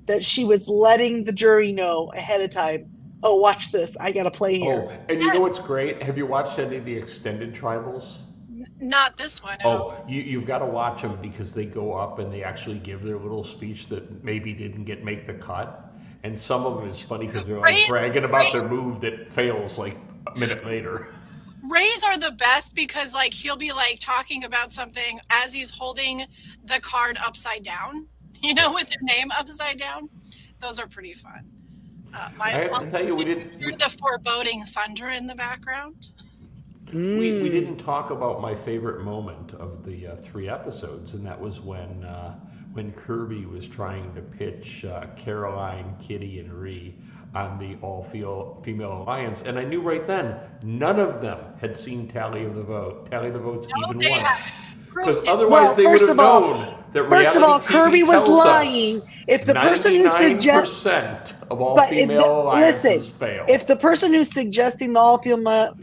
that she was letting the jury know ahead of time, oh, watch this, I got a play here. Oh, and you know what's great? Have you watched any of the extended tribals? Not this one. You've got to watch them because they go up and they actually give their little speech that maybe didn't make the cut. And some of them is funny because they're like bragging about their move that fails like a minute later. Rays are the best because like he'll be like talking about something as he's holding the card upside down, you know, with their name upside down. Those are pretty fun. I tell you, we didn't hear the foreboding thunder in the background. We didn't talk about my favorite moment of the 3 episodes, and that was when Kirby was trying to pitch Caroline, Kitty, and Ree on the all-female alliance, and I knew right then none of them had seen Tally the Votes even once. Because otherwise they would have known that first of all, Kirby was lying. If the person who 99% of all female alliances fail. If the person who's suggesting the all-female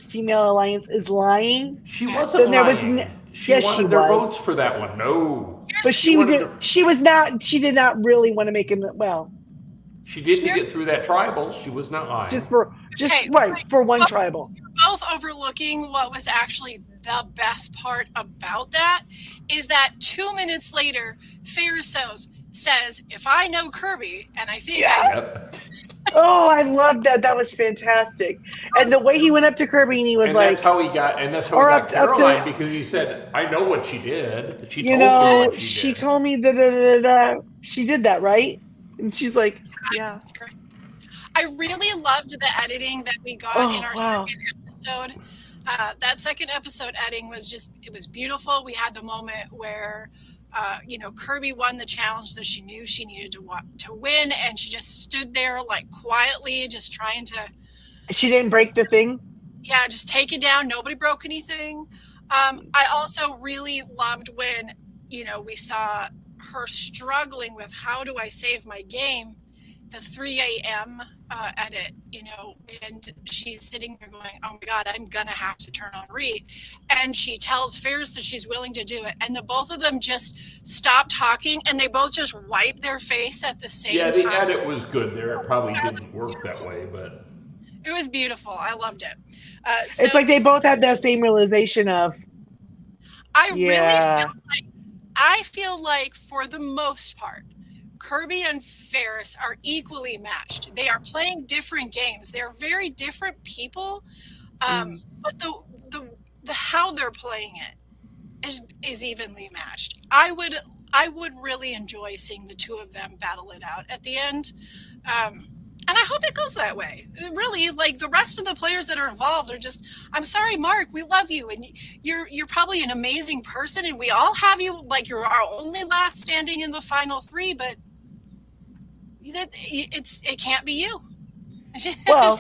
alliance is lying, she wasn't lying. She wanted their was. votes for that one. No, but she was not. She did not really want to make him. Well, she did to get through that tribal. She was not lying. For one tribal. You're both overlooking what was actually the best part about that is that 2 minutes later, Ferris says, "If I know Kirby," and I think. Yep. Oh, I love that. That was fantastic. And the way he went up to Kirby and he was that's how he got Caroline, because he said, I know what she did. She told me what she did. Told me she did that, right? And she's like, yeah. That's correct. I really loved the editing that we got in our second episode. That second episode editing was it was beautiful. We had the moment where Kirby won the challenge that she knew she needed to win, and she just stood there like quietly, just trying to. She didn't break the thing. Yeah, just take it down. Nobody broke anything. I also really loved when we saw her struggling with how do I save my game, the 3 a.m. Edit, and she's sitting there going, oh my God, I'm going to have to turn on Reed. And she tells Ferris that she's willing to do it. And the both of them just stop talking and they both just wipe their face at the same time. Yeah, the edit was good there. It probably didn't work that way, but. It was beautiful. I loved it. It's like they both had that same realization of. I feel like for the most part, Kirby and Ferris are equally matched. They are playing different games. They're very different people, but the how they're playing it is evenly matched. I would really enjoy seeing the two of them battle it out at the end, and I hope it goes that way. Really, like the rest of the players that are involved are just, I'm sorry, Mark, we love you, and you're probably an amazing person, and we all have you like you're our only last standing in the final three, but. It can't be you. Well,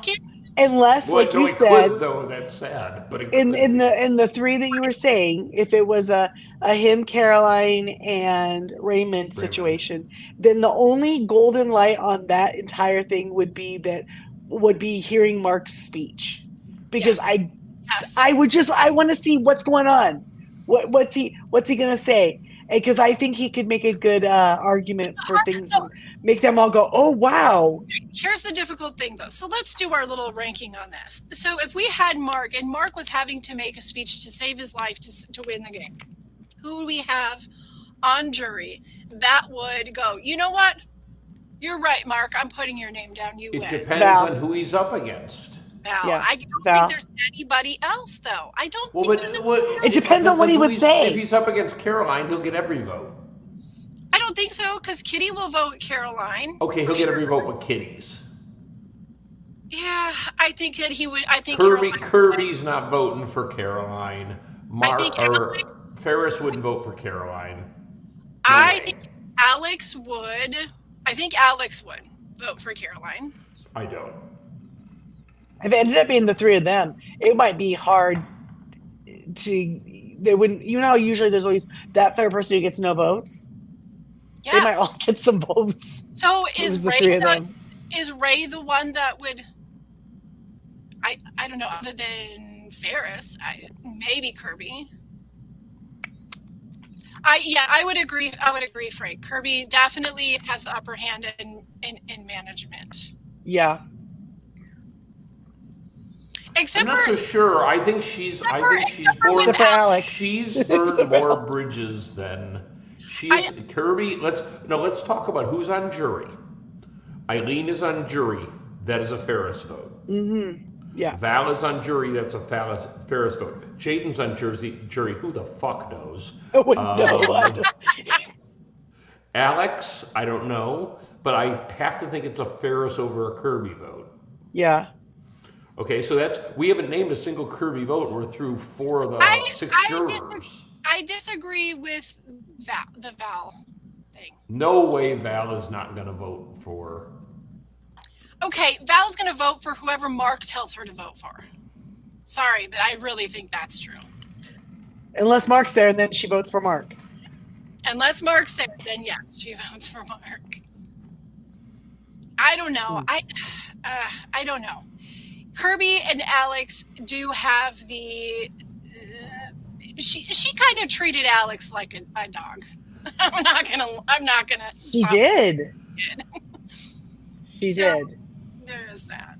unless, like you said, could, though that's sad. But in the three that you were saying, if it was a him, Caroline, and Raymond situation, then the only golden light on that entire thing would be hearing Mark's speech, because I want to see what's going on. What's he gonna say? Because I think he could make a good argument for things and make them all go, oh, wow. Here's the difficult thing, though. So let's do our little ranking on this. So if we had Mark, and Mark was having to make a speech to save his life to win the game, who would we have on jury that would go, you know what? You're right, Mark. I'm putting your name down. You win. It depends on who he's up against. Val. Yeah, I don't think there's anybody else, though. I don't think there's it depends on what he would say. If he's up against Caroline, he'll get every vote. I don't think so, because Kitty will vote Caroline. Okay, he'll get every vote but Kitty's. Yeah, I think that he would. I think Kirby's not voting for Caroline. Ferris wouldn't vote for Caroline. I think Alex would. I think Alex would vote for Caroline. I don't. If it ended up being the three of them, it might be hard to. They wouldn't. You know how usually there's always that third person who gets no votes. Yeah. They might all get some votes. So is Ray the one that would? I don't know. Other than Ferris, maybe Kirby. I would agree. Frank. Kirby definitely has the upper hand in management. Yeah. I'm not so sure. I think she's burned Alex. She's burned more bridges than Kirby. Let's talk about who's on jury. Eileen is on jury. That is a Ferris vote. Mm-hmm. Yeah. Val is on jury. That's a Ferris vote. Jaden's on jury. Who the fuck knows? No. Alex, I don't know, but I have to think it's a Ferris over a Kirby vote. Yeah. Okay, so we haven't named a single Kirby vote, and we're through 4 of the 6 jurors. I disagree with the Val thing. No way Val is not going to vote for. Okay, Val's going to vote for whoever Mark tells her to vote for. Sorry, but I really think that's true. Unless Mark's there, and then she votes for Mark. Unless Mark's there, then yes, she votes for Mark. I don't know. I don't know. Kirby and Alex do have the. She kind of treated Alex like a dog. I'm not gonna. She did. She did. There's that.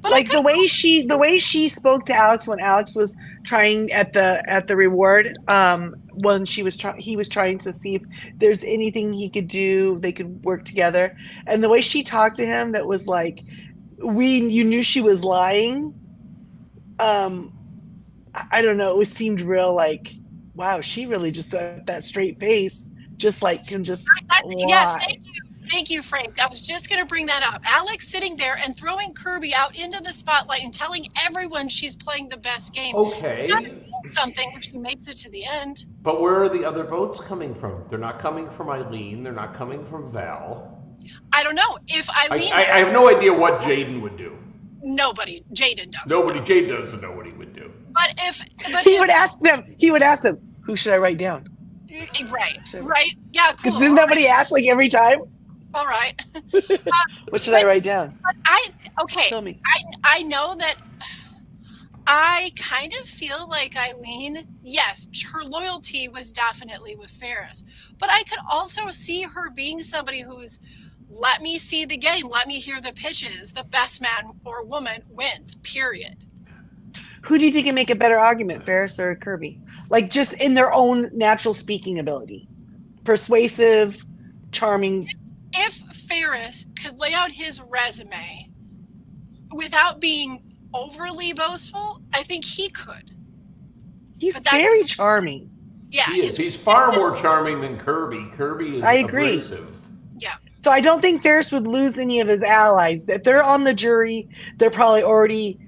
But like the way she spoke to Alex when Alex was trying at the reward, when he was trying to see if there's anything he could do, they could work together, and the way she talked to him, that was like. You knew she was lying. I don't know. It seemed real like, wow, she really just that straight face, just like can just lie. Yes, thank you, Frank. I was just going to bring that up. Alex sitting there and throwing Kirby out into the spotlight and telling everyone she's playing the best game. Okay. That means something if she makes it to the end. But where are the other votes coming from? They're not coming from Eileen. They're not coming from Val. I don't know. If Eileen... I have no idea what Jaden would do. Jaden does. Jaden doesn't know what he would do. But he would ask them, who should I write down? Right. Yeah, cool. Because doesn't nobody ask like every time? All right. What should I write down? Okay. Tell me. I know that I kind of feel like Eileen, yes, her loyalty was definitely with Ferris, but I could also see her being somebody who's, let me see the game, let me hear the pitches, the best man or woman wins, period. Who do you think can make a better argument, Ferris or Kirby? Like just in their own natural speaking ability. Persuasive, charming. If Ferris could lay out his resume without being overly boastful, I think he could. He's very charming. Yeah. He is. He's far more charming than Kirby. Kirby is abrasive. Yeah. So I don't think Ferris would lose any of his allies. That they're on the jury, they're probably already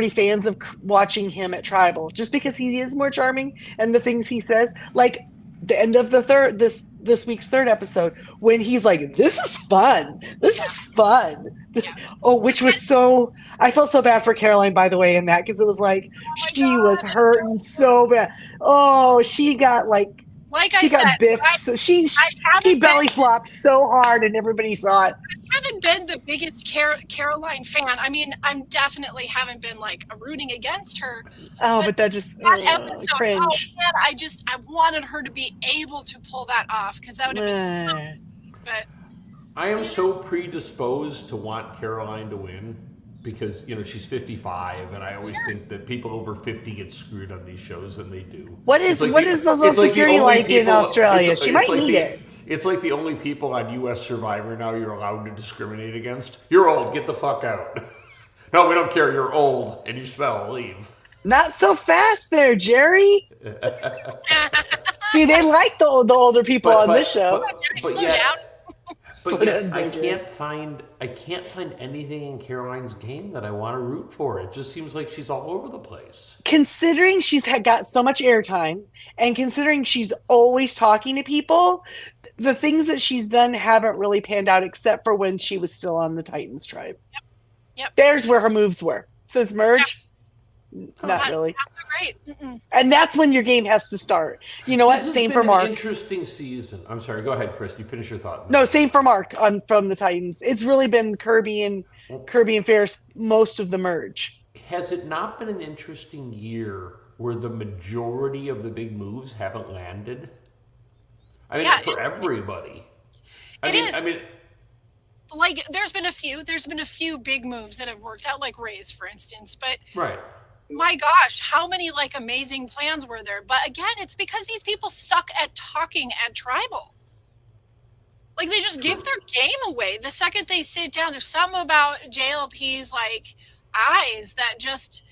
fans of watching him at Tribal, just because he is more charming and the things he says. Like the end of this week's third episode, when he's like, "This is fun. This is fun." Yeah. Oh, which was so. I felt so bad for Caroline, by the way, in that, because it was like she was hurting so bad. Oh, she got like she got biffed. So she belly flopped so hard, and everybody saw it. I haven't been the biggest Caroline fan. I mean, I'm definitely haven't been like rooting against her. Oh, but that just episode, cringe. Oh man, I wanted her to be able to pull that off, because that would have been so sweet. But I am so predisposed to want Caroline to win because, she's 55, and I always think that people over 50 get screwed on these shows, and they do. What is the Social Security like in Australia? She might need it. It's like the only people on U.S. Survivor now you're allowed to discriminate against. You're old. Get the fuck out. No, we don't care. You're old and you smell. Leave. Not so fast there, Jerry. See, they like the older people on this show. Slow down. But yet, I can't find anything in Caroline's game that I want to root for. It just seems like she's all over the place. Considering she's got so much airtime, and considering she's always talking to people, the things that she's done haven't really panned out, except for when she was still on the Titans tribe. Yep. There's where her moves were. Since merge, not really. Not so great. Mm-mm. And that's when your game has to start. You know what? Same for Mark. Interesting season. I'm sorry. Go ahead, Chris. You finish your thought. No, same for Mark from the Titans. It's really been Kirby and Ferris most of the merge. Has it not been an interesting year where the majority of the big moves haven't landed? I mean, for everybody. I mean, like there's been a few big moves that have worked out, like Ray's, for instance, but right. My gosh, how many like amazing plans were there? But again, it's because these people suck at talking at Tribal. Like they just give their game away the second they sit down. There's something about JLP's like eyes that just,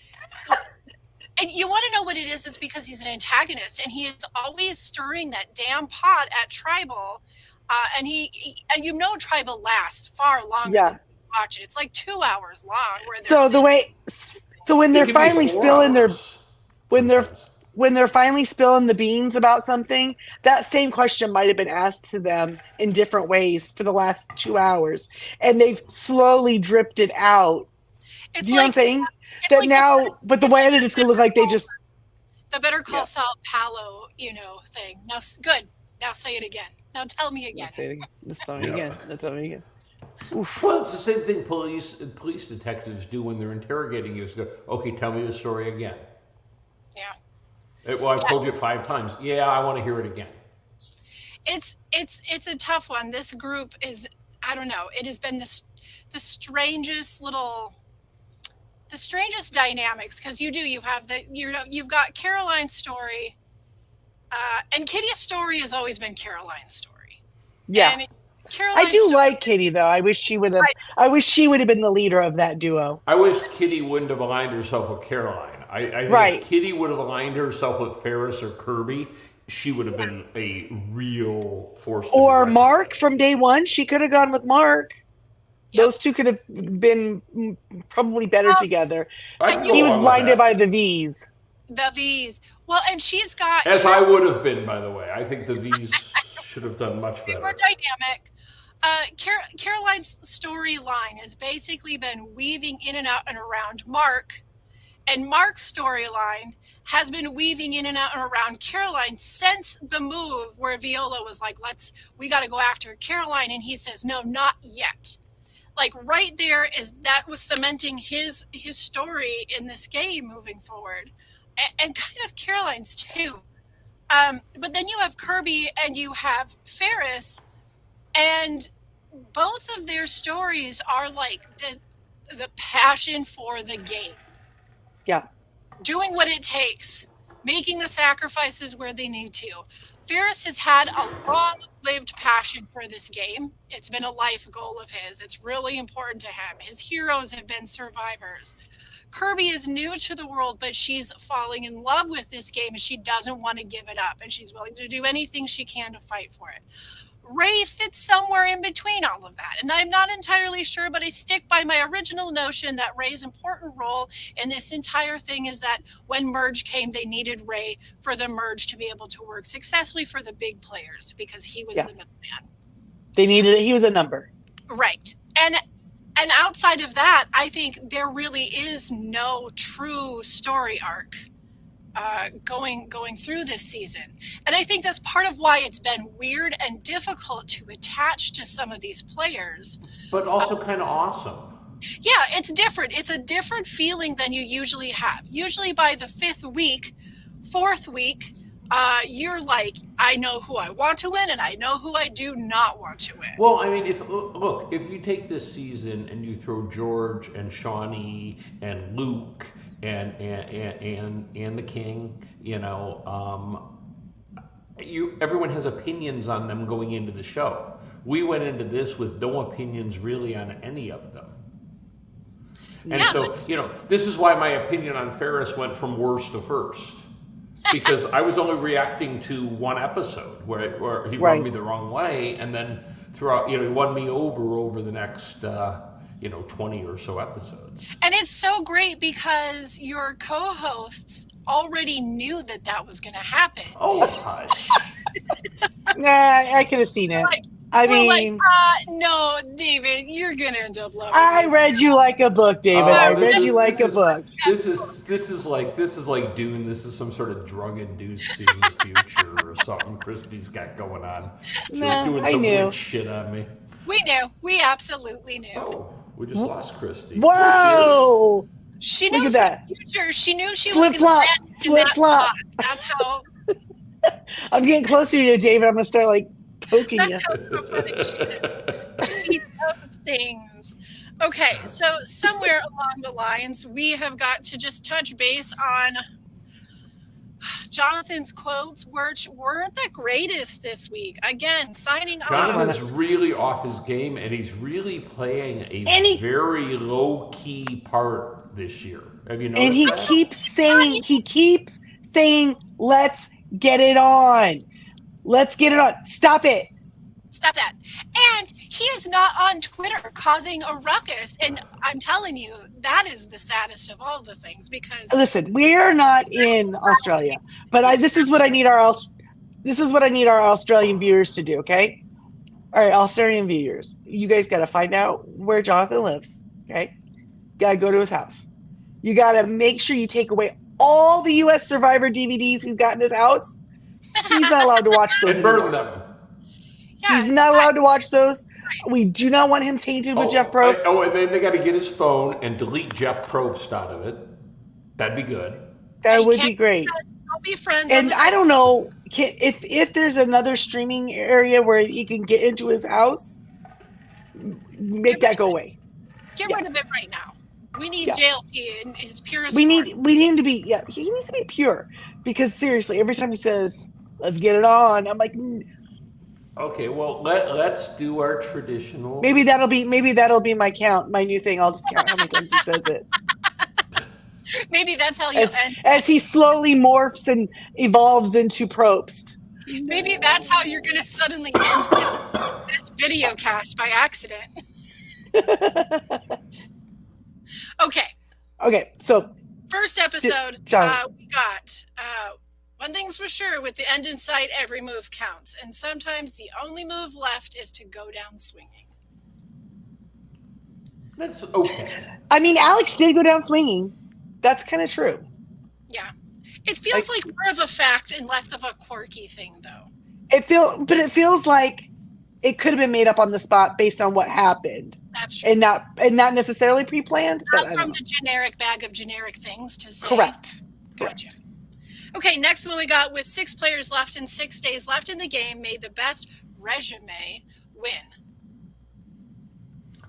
and you want to know what it is? It's because he's an antagonist and he is always stirring that damn pot at Tribal. And and Tribal lasts far longer than you watch it. It's like 2 hours long. So when they're finally spilling when they're finally spilling the beans about something, that same question might have been asked to them in different ways for the last 2 hours, and they've slowly dripped it out. Do you know what I'm saying? That like now, but the way that it's going to look like they just the Better Call Saul Palo, thing. Now, good. Now say it again. Now tell me again. Say it again. Let's tell me again. Let's tell me again. Oof. Well, it's the same thing police detectives do when they're interrogating you. Is go, okay, tell me the story again. Yeah. Well, I've told you it 5 times. Yeah, I want to hear it again. It's a tough one. This group is, I don't know. It has been the strangest dynamics, because you have you've got Caroline's story, and Kitty's story has always been Caroline's story. Yeah. And I do like Kitty though. I wish she would have. I wish she would have been the leader of that duo. I wish Kitty wouldn't have aligned herself with Caroline. I think if Kitty would have aligned herself with Ferris or Kirby, she would have been a real force. Or Mark from day one. She could have gone with Mark. Yep. Those two could have been probably better together. He was blinded by the V's. The V's. Well, and she's got. As I would have been, by the way. I think the V's should have done much better. More dynamic. Caroline's storyline has basically been weaving in and out and around Mark, and Mark's storyline has been weaving in and out and around Caroline since the move where Viola was like, we got to go after Caroline. And he says, no, not yet. Like right there that was cementing his story in this game moving forward, and kind of Caroline's too. But then you have Kirby and you have Ferris, and both of their stories are like the passion for the game. Yeah. Doing what it takes, making the sacrifices where they need to. Ferris has had a long-lived passion for this game. It's been a life goal of his. It's really important to him. His heroes have been survivors. Kirby is new to the world, but she's falling in love with this game and she doesn't want to give it up, and she's willing to do anything she can to fight for it. Ray fits somewhere in between all of that, and I'm not entirely sure, but I stick by my original notion that Ray's important role in this entire thing is that when Merge came, they needed Ray for the Merge to be able to work successfully for the big players because he was the middleman. They needed it. He was a number. Right. And outside of that, I think there really is no true story arc going through this season. And I think that's part of why it's been weird and difficult to attach to some of these players. But also kind of awesome. Yeah, it's different. It's a different feeling than you usually have. Usually by the fourth week, you're like, I know who I want to win and I know who I do not want to win. Well, I mean, if you take this season and you throw George and Shawnee and Luke and the King, everyone has opinions on them going into the show. We went into this with no opinions really on any of them. And this is why my opinion on Ferris went from worst to first. Because I was only reacting to one episode where he rubbed me the wrong way, and then throughout, he won me over the next 20 or so episodes. And it's so great because your co-hosts already knew that was going to happen. Oh, hush. Nah, I could have seen it. No, David, you're going to end up loving I it. read you like a book, David. I read you like a book. This is like Dune. This is some sort of drug-induced seeing the future or something Christy's got going on. She's doing some weird shit on me. We knew. We absolutely knew. Oh, we just lost Christy. Whoa! She knows the future. She knew she was going to land in that flip-flop. spot. That's how... I'm getting closer to you, David. I'm going to start, poking you. She knows things. Okay, so somewhere along the lines, we have got to just touch base on Jonathan's quotes, which weren't the greatest this week. Again, signing off. Jonathan's really off his game, and he's really playing a very low-key part this year. Have you noticed And he keeps saying, let's get it on. Let's get it on. Stop it. Stop that. And he is not on Twitter causing a ruckus. And I'm telling you, that is the saddest of all the things because... Listen, we're not in Australia, but this is what I need our Australian viewers to do, okay? All right, Australian viewers, you guys got to find out where Jonathan lives, okay? Got to go to his house. You got to make sure you take away all the U.S. Survivor DVDs he's got in his house. He's not allowed to watch those. And burn them. Yeah, he's not allowed to watch those. We do not want him tainted with Jeff Probst. And then they got to get his phone and delete Jeff Probst out of it. That'd be good. That would be great. Don't be friends. And I don't know if there's another streaming area where he can get into his house. Make that go away. Get rid of it right now. We need JLP in his purest We form. need him to be he needs to be pure, because seriously, every time he says let's get it on, I'm like, okay, well let's do our traditional. Maybe that'll be my count, my new thing. I'll just count how many times he says it. Maybe that's how you end. As he slowly morphs and evolves into Probst. Maybe that's how you're going to suddenly end this video cast by accident. Okay, so first episode, we got one thing's for sure: with the end in sight, every move counts, and sometimes the only move left is to go down swinging. That's okay. I mean, Alex did go down swinging. That's kind of true. Yeah, It feels like more of a fact and less of a quirky thing, though. It feels like it could have been made up on the spot based on what happened. That's true. And not necessarily pre-planned. Not from the generic bag of generic things to say. Correct. Gotcha. Okay, next one we got with 6 players left and 6 days left in the game. May the best resume win.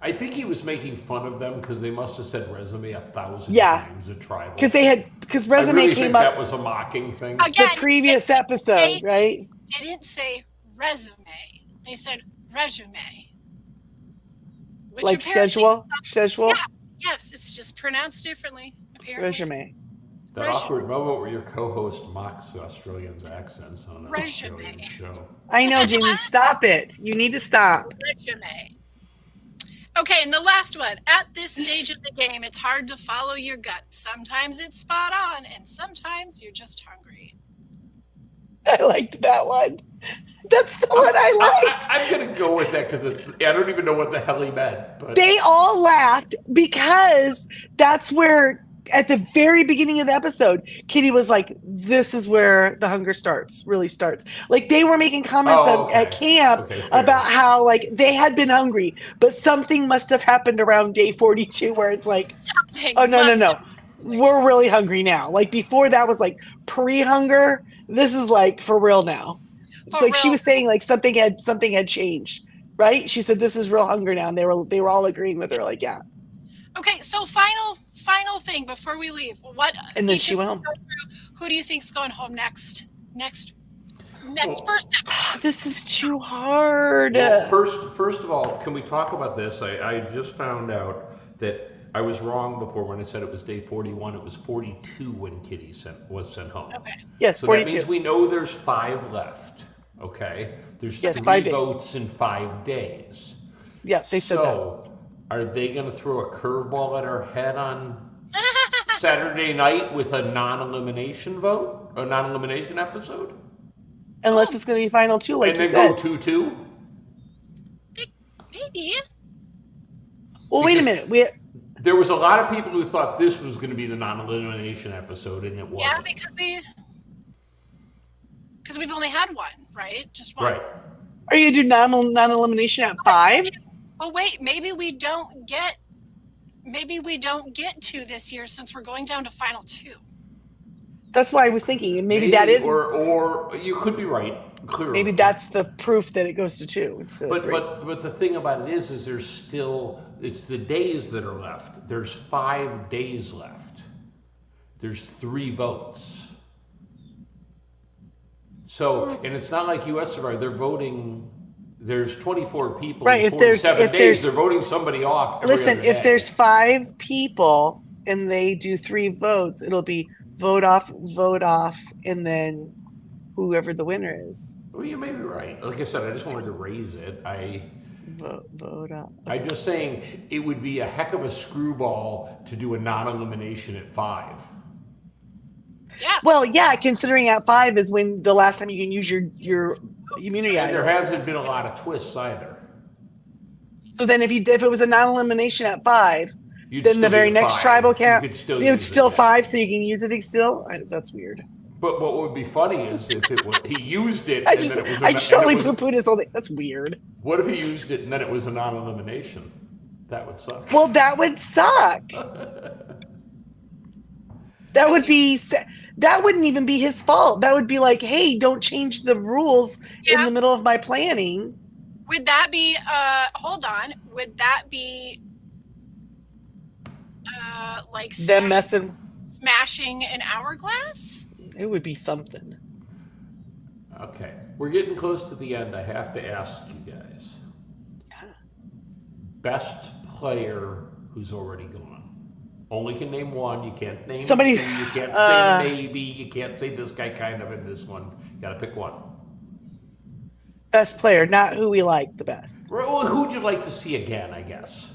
I think he was making fun of them because they must have said resume 1,000 times at Tribal. Because resume I really came think up. That was a mocking thing. Again, the previous episode, right? Didn't say resume. They said resume. Which Like schedule? Yeah. Yes, it's just pronounced differently, apparently. Resume. That awkward moment where your co-host mocks Australians' accents on an Australian show. I know, Jamie. Stop it. You need to stop. Resume. Okay, and the last one. At this stage of the game, it's hard to follow your gut. Sometimes it's spot on, and sometimes you're just hungry. I liked that one. That's the one I liked. I'm going to go with that because I don't even know what the hell he meant. But. They all laughed because that's where, at the very beginning of the episode, Kitty was like, this is where the hunger really starts. Like, they were making comments at camp about how, like, they had been hungry, but something must have happened around day 42 where it's like, no. We're really hungry now. Like, before that was, like, pre-hunger. This is, like, for real now. She was saying, like, something had changed, right? She said, this is real hunger now. And they were all agreeing with her, like, yeah. Okay, so final thing before we leave. And then she went home. Who do you think's going home next first episode? This is too hard. Well, first of all, can we talk about this? I just found out that I was wrong before when I said it was day 41. It was 42 when Kitty was sent home. Okay. Yes, so 42. That means we know there's 5 left. Okay. There's 3 votes in 5 days. Yeah, they said that. So are they going to throw a curveball at our head on Saturday night with a non-elimination vote? A non-elimination episode? Unless it's going to be final 2, like and you said. And then go 2-2? Maybe. Well, wait a minute. There was a lot of people who thought this was going to be the non-elimination episode, and it wasn't. Yeah, because we've only had one, right? Just one. Right. Are you going to do non-elimination at 5? Oh wait, maybe we don't get 2 this year since we're going down to final 2. That's why I was thinking, and maybe that is, or you could be right. Clearly. Maybe that's the proof that it goes to 2 instead of 3. But the thing about it is there's still, it's the days that are left. There's 5 days left. There's 3 votes. So, and it's not like U.S. Survivor. They're voting. There's 24 people. Right. In 47 days, they're voting somebody off. Listen, if there's 5 people and they do 3 votes, it'll be vote off, and then whoever the winner is. Well, you may be right. Like I said, I just wanted to raise it. Vote off. I'm just saying it would be a heck of a screwball to do a non-elimination at 5. Yeah. Well, yeah, considering at 5 is when the last time you can use your immunity And item. there hasn't been a lot of twists either. So then if it was a non-elimination at 5, then the very next tribal camp, it would still 5, so you can use it still? That's weird. But what would be funny is if he used it I just totally poo-pooed his whole thing. That's weird. What if he used it and then it was a non-elimination? That would suck. Well, that would suck. That wouldn't even be his fault. That would be like, hey, don't change the rules in the middle of my planning. Would that be, hold on, would that be like them smashing an hourglass? It would be something. Okay. We're getting close to the end. I have to ask you guys. Yeah. Best player who's already gone. Only can name one. You can't name somebody. You can't say maybe. You can't say this guy kind of in this one. You got to pick one. Best player, not who we like the best. Well, who'd you like to see again, I guess?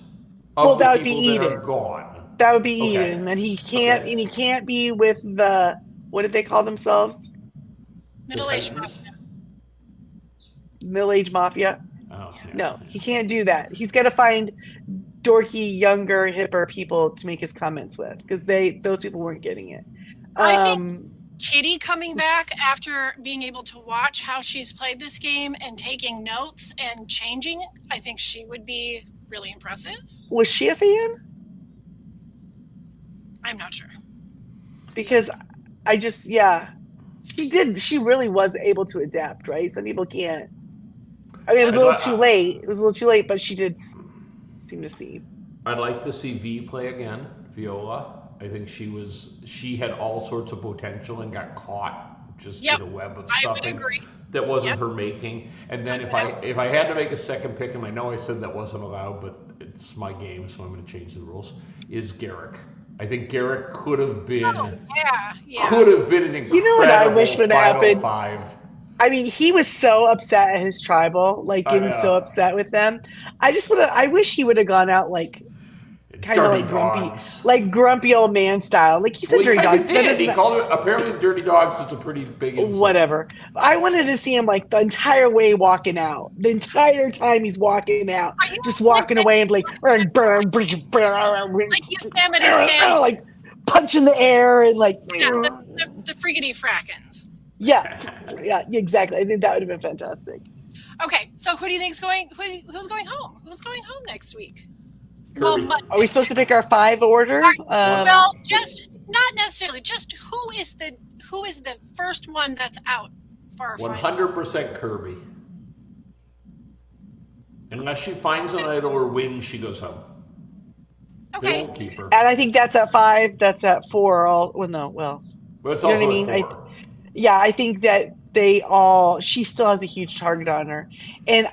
Well, that would be Eden. Gone. That would be Eden, and he can't be with the, what did they call themselves? Middle-aged mafia. Middle-aged mafia. Oh, yeah. No, he can't do that. He's got to find dorky, younger, hipper people to make his comments with, because those people weren't getting it. I think Kitty coming back after being able to watch how she's played this game and taking notes and changing, I think she would be really impressive. Was she a fan? I'm not sure. Because she really was able to adapt, right? Some people can't. I mean, it was a little too late, but she did seem to see. I'd like to see V play again, Viola. I think she had all sorts of potential and got caught just in a web of stuff that wasn't her making. And then if I had to make a second pick, and I know I said that wasn't allowed, but it's my game, so I'm going to change the rules, is Garrick. I think Garrick could have been an incredible You know what I wish would happen? 5. I mean, he was so upset at his tribal, like getting so upset with them. I wish he would have gone out like kind of like grumpy old man style. Like he said, dirty dogs. He called it, apparently dirty dogs is a pretty big insult. Whatever. I wanted to see him like the entire way walking out. The entire time he's walking out, just walking away and like Yosemite Sam, like punching the air and like the friggity frackins. Yeah, exactly. I think that would have been fantastic. Okay, so who do you think's going? Who's going home? Who's going home next week? Kirby. Well, are we supposed to pick our 5 order? Well, just not necessarily. Just who is the first one that's out for our 100% Kirby. Unless she finds an idol or wins, she goes home. Okay. They won't keep her. And I think that's at 5. That's at 4. But it's you know also what I mean? I think that she still has a huge target on her. And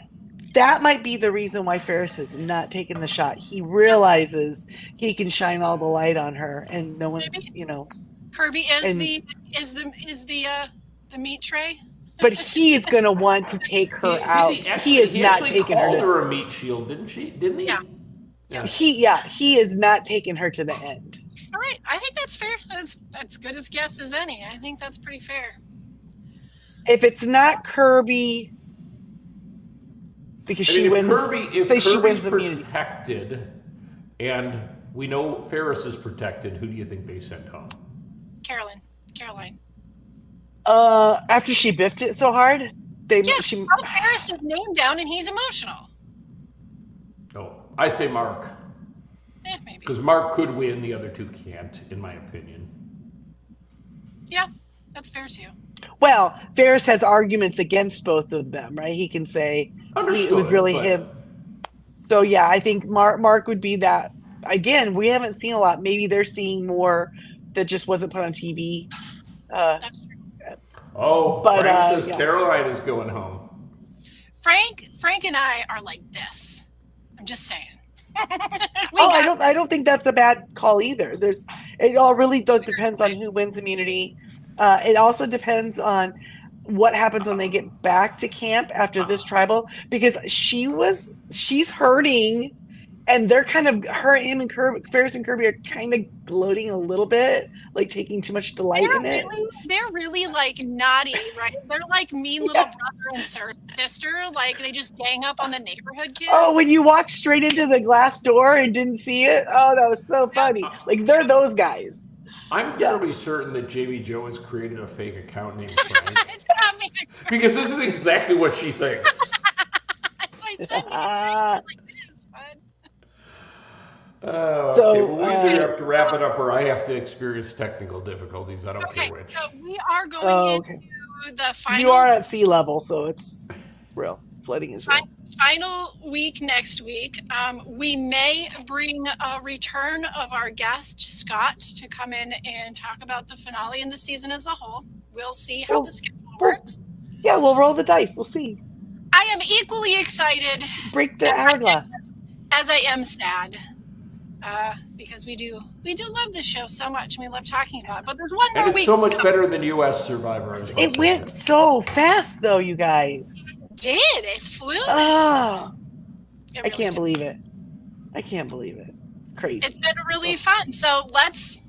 that might be the reason why Ferris has not taken the shot. He realizes he can shine all the light on her, and no one's, Kirby is the meat tray. But he is going to want to take her out. He is not taking her. He called her a meat shield, didn't he? Yeah. He is not taking her to the end. All right, I think that's fair. That's good as guess as any. I think that's pretty fair. If it's not Kirby, because she wins immunity. Protected, and we know Ferris is protected, who do you think they sent home? Caroline. After she biffed it so hard, she wrote Ferris's name down, and he's emotional. No, I say Mark. Maybe. Because Mark could win, the other 2 can't, in my opinion. Yeah, that's fair too. Well, Ferris has arguments against both of them, right? He can say it was really him. So yeah, I think Mark would be that. Again, we haven't seen a lot. Maybe they're seeing more that just wasn't put on TV. That's true. But Frank says Caroline is going home. Frank and I are like this. I'm just saying. I don't think that's a bad call either. It all really depends on who wins immunity. It also depends on what happens when they get back to camp after this tribal, because she's hurting, and they're kind of him and Ferris and Kirby are kind of gloating a little bit, like taking too much delight in it. They're really like naughty, right? They're like mean little brother and sister. Like they just gang up on the neighborhood kids. Oh, when you walked straight into the glass door and didn't see it. Oh, that was so funny. Like they're those guys. I'm fairly certain that Jamie Joe has created a fake account named Frank. It's not me. Because this is exactly what she thinks. So I said like this, bud. Okay. Well, we either have to wrap it up, or I have to experience technical difficulties. I don't care which. So we are going into the final. You are at sea level, so it's real. Flooding is real. Final week next week. We may bring a return of our guest Scott to come in and talk about the finale and the season as a whole. We'll see how the schedule works. Yeah, we'll roll the dice. We'll see. I am equally excited. Break the hourglass. As I am sad. Because we do love this show so much, and we love talking about it. But there's one more week. It's so much better than U.S. Survivor. It went so fast, though, you guys. It flew. Oh, I can't believe it. I can't believe it. It's crazy. It's been really fun. So let's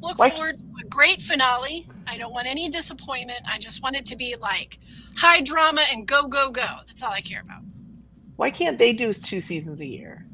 look forward to a great finale. I don't want any disappointment. I just want it to be like high drama and go, go, go. That's all I care about. Why can't they do 2 seasons a year?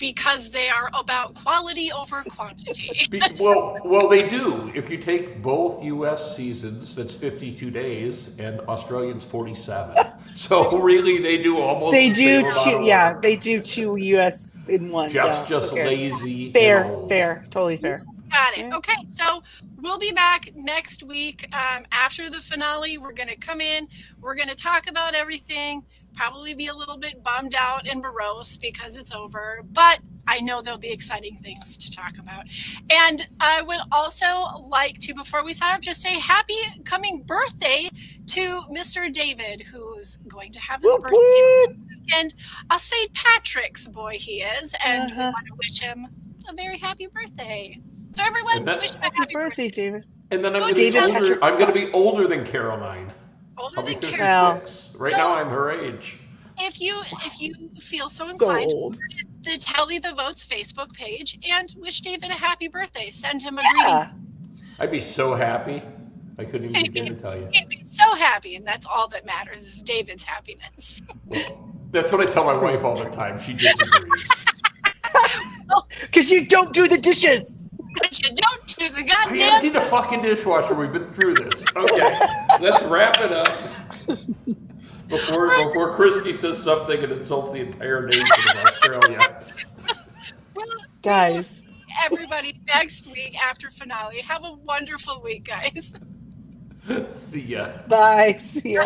because they are about quality over quantity. Well, they do. If you take both U.S. seasons, that's 52 days, and Australians 47. So really, they do almost. They the do same amount two. of Yeah, work. they do two U.S. in one. Jeff's yeah. just Okay. lazy. Fair, and old. fair, totally fair. Got it. Yeah. Okay, so we'll be back next week after the finale. We're going to come in. We're going to talk about everything. Probably be a little bit bummed out and morose because it's over, but I know there'll be exciting things to talk about. And I would also like to, before we sign up, just say happy coming birthday to Mr. David, who's going to have his Whoop, birthday whoop. this weekend. A St. Patrick's boy he is, and we Uh-huh. want to wish him a very happy birthday. So everyone, And that- wish him a Happy happy birthday. birthday, David. And then I'm Go going to be David older. Patrick- I'm going to be older than Caroline. Older I'll be than 56. Karen. Right So- now, I'm her age. If you feel so So inclined, old. the Tally the Votes Facebook page and wish David a happy birthday. Send him a greeting. Yeah. I'd be so happy. I couldn't even begin to tell you. He'd be so happy, and that's all that matters is David's happiness. Well, that's what I tell my wife all the time. She disagrees. Because you don't do the dishes. But you don't do the I goddamn. emptied the fucking dishwasher. We've been through this. Okay, let's wrap it up. Before Christy says something and insults the entire nation of Australia. Well, Guys. everybody next week after finale. Have a wonderful week, guys. See ya. Bye. See ya.